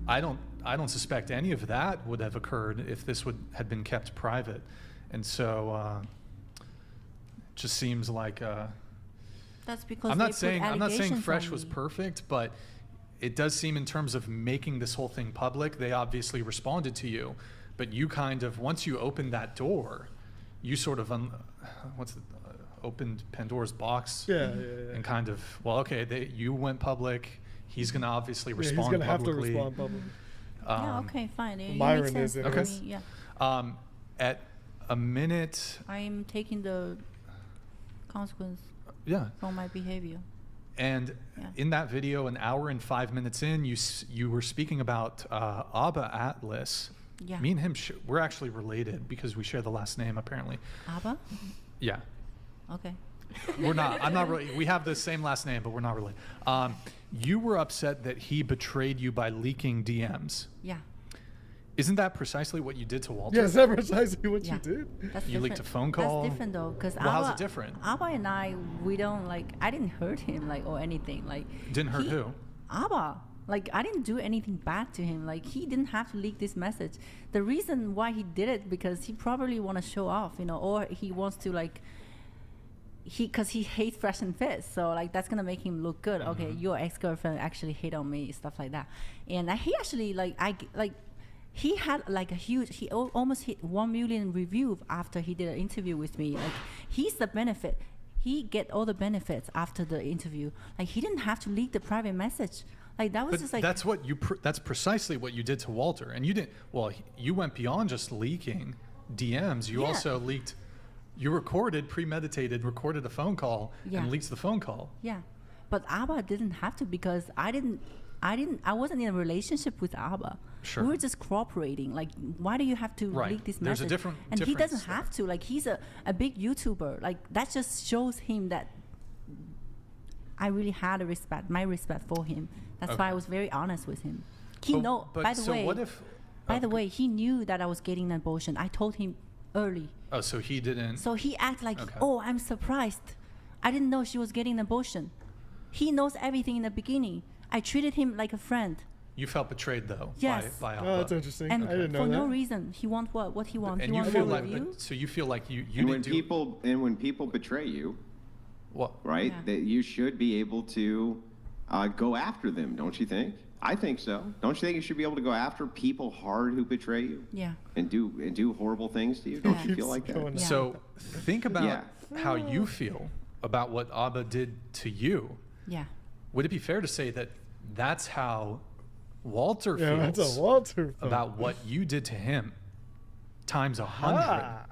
I don't suspect any of that would have occurred if this had been kept private. And so it just seems like That's because I'm not saying allegations Fresh on was me. perfect, but it does seem in terms of making this whole thing public, they obviously responded to you. But you kind of, once you opened that door, you sort of opened Pandora's box. Yeah. And kind of, well, okay, you went public. He's going to obviously Yeah, respond he's gonna publicly. have to respond publicly. Yeah, okay, fine. It Myron makes sense is for in me, it. yeah. At a minute. I'm taking the consequence from my behavior. And in that video, an hour and 5 minutes in, you were speaking about Abba Atlas. Yeah. Me and him, we're actually related because we share the last name, apparently. Abba? Yeah. Okay. We're not. I'm not really. We have the same last name, but we're not related. You were upset that he betrayed you by leaking DMs. Yeah. Isn't that precisely what you did to Walter? Yeah, is that precisely what you did? That's You leaked a phone call? That's different though, because Well, how's it different? Abba and I, we don't like. I didn't hurt him or anything. Like Didn't hurt who? Abba. Like, I didn't do anything bad to him. Like, he didn't have to leak this message. The reason why he did it, because he probably want to show off, you know, or he wants to, like, because he hates fresh and fit. So, like, that's going to make him look good. Okay, your ex-girlfriend actually hit on me, stuff like that. And he actually, he had, like, he almost hit 1 million reviews after he did an interview with me. Like, he's the benefit. He get all the benefits after the interview. Like, he didn't have to leak the private message. Like, that was just like, that's what that's precisely what you did to Walter. And you didn't, you went beyond just leaking DMs. You also leaked, you recorded a phone call and leaked the phone call. Yeah. But Abba didn't have to, because I wasn't in a relationship with Abba. Sure. We were just cooperating. Like, why do you have to leak this There's message? And he doesn't difference have to. Like, he's a big YouTuber. Like, that just shows him that I really had my respect for him. That's why I was very honest with him. He by the way, he knew that I was getting an abortion. I told him early. Oh, so he didn't. So he acted like, oh, I'm surprised. I didn't know she was getting an abortion. He knows everything in the beginning. I treated him like a friend. You felt betrayed, though. Yes. By Abba. Oh, that's interesting. And I didn't know for that. no reason. He wants what he wants. And he you wants feel more like, review? so you feel like you And didn't when people betray you, what? Right? Yeah. That you should be able to go after them, don't you think? I think so. Don't you think you should be able to go after people hard who betray you? Yeah. And do horrible things to you? Don't you feel like that? Yeah. So think about how you feel about what Abba did to you. Yeah. Would it be fair to say that that's how Walter Yeah, feels that's a Walter thing. about what you did to him times 100?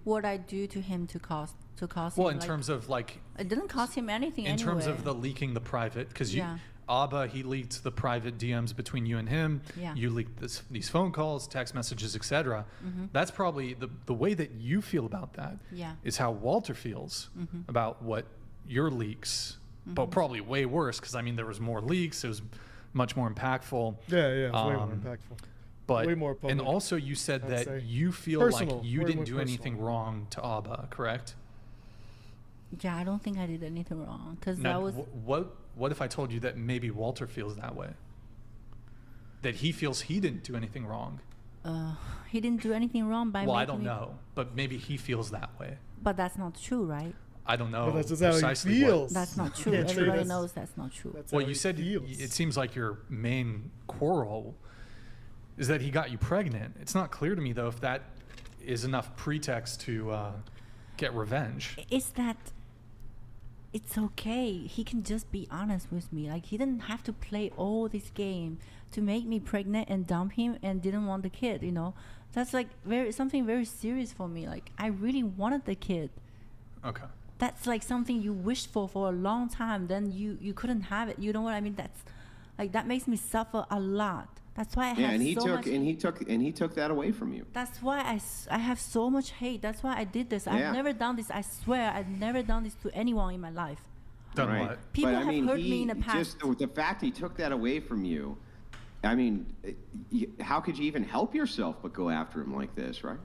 What I do to him to cost Well, him, in like, terms of like, it didn't cost him anything in anyway. terms of the leaking the private, because Yeah. Abba, he leaked the private DMs between you and him. Yeah. You leaked these phone calls, text messages, etc. That's probably the way that you feel about that Yeah. is how Walter feels about what your leaks, but probably way worse, because I mean there was more leaks. It was much more impactful. Yeah, it's way more impactful. But Way more public, and also you said I'd that say. you feel Personal, like you way didn't more do personal. anything wrong to Abba, correct? Yeah, I don't think I did anything wrong, because that Now, was what if I told you that maybe Walter feels that way? That he feels he didn't do anything wrong? he didn't do anything wrong by Well, I making don't me- know, but maybe he feels that way. But that's not true, right? I don't know. But that's just how he precisely feels. That's not true. Yeah, true, Everybody that's- knows that's not true. That's Well, how you he said feels. it seems like your main quarrel is that he got you pregnant. It's not clear to me though if that is enough pretext to get revenge. It's that it's okay. He can just be honest with me. Like, he didn't have to play all this game to make me pregnant and dump him and didn't want the kid, you know? That's like something very serious for me. Like, I really wanted the kid. Okay. That's like something you wished for a long time. Then you couldn't have it. You know what I mean? That's like, that makes me suffer a lot. That's why I have and he so much. he took that away from you. That's why I have so much hate. That's why I did this. Yeah. I've never done this. I swear I've never done this to anyone in my life. Done Right. what? People But, I have mean, hurt me in the past. Just the fact he took that away from you, I mean, how could you even help yourself but go after him like this, right?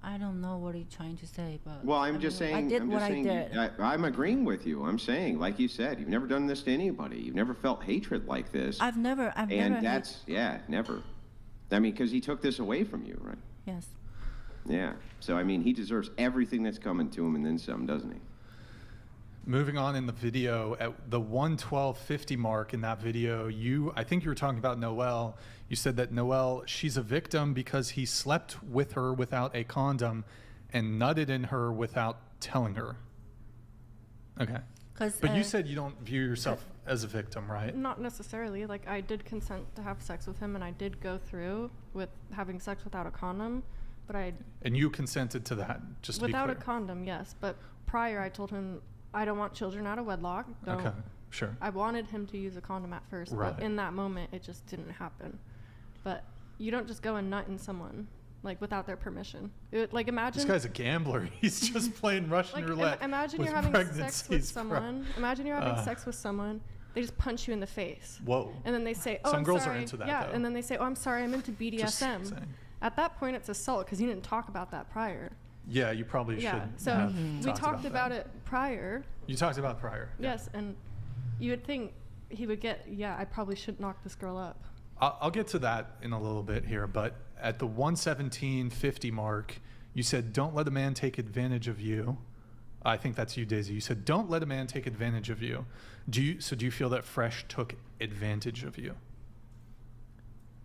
I don't know what you're trying to say, but Well, I I'm just mean, saying. I did I'm what just saying, I did. I'm agreeing with you. I'm saying, like you said, you've never done this to anybody. You've never felt hatred like this. I've never. And that's never. I mean, because he took this away from you, right? Yes. Yeah. So I mean, he deserves everything that's coming to him and then some, doesn't he? Moving on in the video, at the 1:12:50 mark in that video, I think you were talking about Noelle. You said that Noelle, she's a victim because he slept with her without a condom and nutted in her without telling her. Okay. But you said you don't view yourself as a victim, right? Not necessarily. Like, I did consent to have sex with him, and I did go through with having sex without a condom, but And you consented to that, just to be clear. without a condom, yes. But prior, I told him I don't want children out of wedlock. Okay, sure. I wanted him to use a condom at first, Right. but in that moment, it just didn't happen. But you don't just go and nut in someone, like, without their permission. Like, imagine... This guy's a gambler. He's just playing Russian roulette. Imagine with you're having sex with pregnancies, bro. someone. Imagine you're having sex with someone. They just punch you in the face. Whoa. And then they say, "Oh, Some I'm girls sorry." are into that, Yeah, though. and then they say, "Oh, I'm sorry. I'm into Just BDSM." saying. At that point, it's assault because you didn't talk about that prior. Yeah, you probably should Yeah. So have we talked about it prior. You talked about it prior. Yeah. Yes, and You would think he would get, yeah, I probably should knock this girl up. I'll get to that in a little bit here, but at the 117.50 mark, you said, don't let a man take advantage of you. I think that's you, Daisy. You said, don't let a man take advantage of you. Do you feel that Fresh took advantage of you?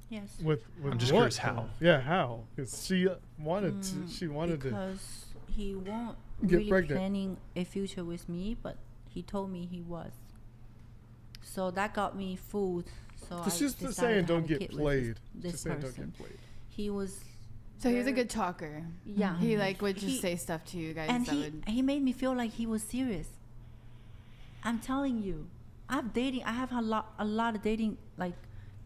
Yes. With I'm just what, curious how. though? Yeah, how? Because she wanted to. She wanted because he won't get really pregnant. planning a future with me, but he told me he was. So that got me fooled. So It's I just decided saying to have don't a get kid with played. This Just saying person. don't get played. He was. So he was a very- good talker. Yeah. He like would just He- say stuff to you guys and that would. he made me feel like he was serious. I'm telling you, I have a lot of dating like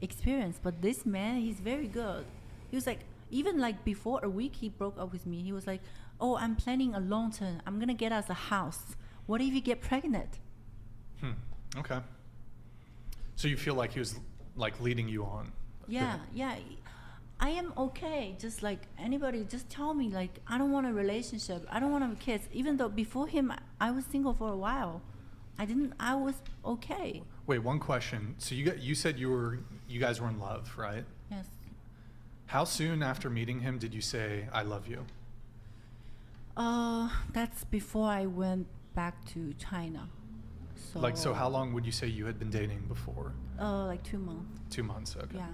experience, but this man, he's very good. He was like, even like before a week he broke up with me, he was like, oh, I'm planning a long term, I'm gonna get us a house, what if you get pregnant? Okay. So you feel like he was like leading you on? Yeah, I am okay, just like anybody, just tell me, like, I don't want a relationship, I don't want to have kids, even though before him I was single for a while. I was okay. Wait, one question. So you said you guys were in love, right? Yes. How soon after meeting him did you say, I love you? That's before I went back to China. So how long would you say you had been dating before? Like 2 months. 2 months, okay. Yeah.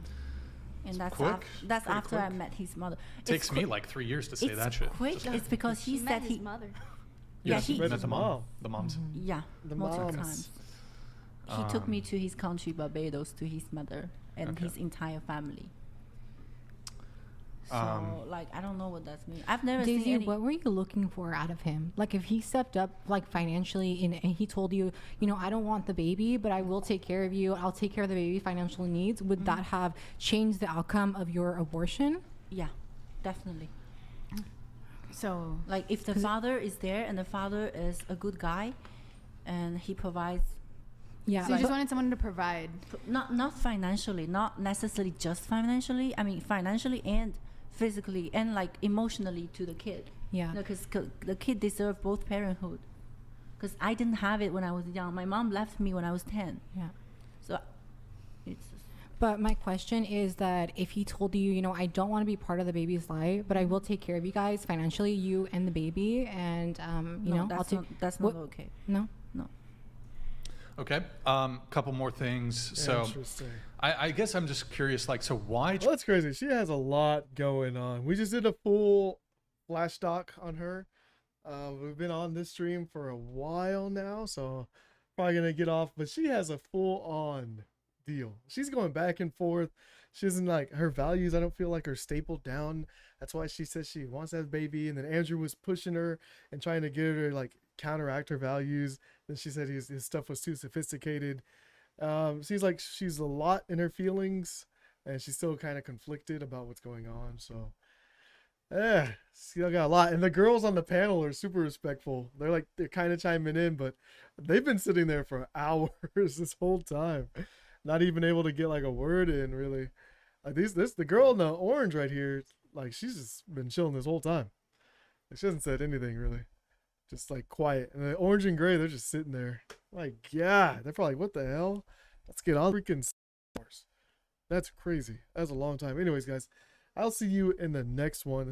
And It's that's quick, that's pretty after I quick. met his mother. Takes me like 3 years to say it's that shit. quick. Just- It's because he She said met he. his mother. Yeah, Yeah, he. met the mom. The moms. Yeah, The multiple moms. times. He took me Um, to his country, Barbados, to his mother and Okay. his entire family. So, Um, like, I don't know what that means. I've never Daisy, seen any. what were you looking for out of him? Like, if he stepped up, like, financially, and he told you, you know, I don't want the baby, but I will take care of you. I'll take care of the baby financial needs. Would that have changed the outcome of your abortion? Yeah, definitely. So Like, if the father is there and the father is a good guy, and he provides. Yeah. so you just wanted someone to provide. Not financially, not necessarily just financially. I mean, financially and physically and like emotionally to the kid. Yeah. Because the kid deserves both parenthood. Because I didn't have it when I was young. My mom left me when I was 10. Yeah. So it's But my question is that if he told you, you know, I don't want to be part of the baby's life, but I will take care of you guys financially, you and the baby, and you know, I'll take. that's what- not okay. No. Okay. Couple more things. So Interesting. I guess I'm just curious, like, so why? Well, that's crazy. She has a lot going on. We just did a full flash doc on her. We've been on this stream for a while now, so probably gonna get off. But she has a full on deal. She's going back and forth. She doesn't like her values. I don't feel like are stapled down. That's why she says she wants to have a baby. And then Andrew was pushing her and trying to get her to like counteract her values. Then she said his stuff was too sophisticated. Seems like she's a lot in her feelings, and she's still kind of conflicted about what's going on. So, still got a lot. And the girls on the panel are super respectful. They're kind of chiming in, but they've been sitting there for hours this whole time, not even able to get like a word in. Really, like the girl in the orange right here, like she's just been chilling this whole time. Like, she hasn't said anything really. Just like quiet. And the orange and gray, they're just sitting there. Like, yeah, they're probably like, what the hell? Let's get on freaking stars. That's crazy. That's a long time. Anyways, guys, I'll see you in the next one.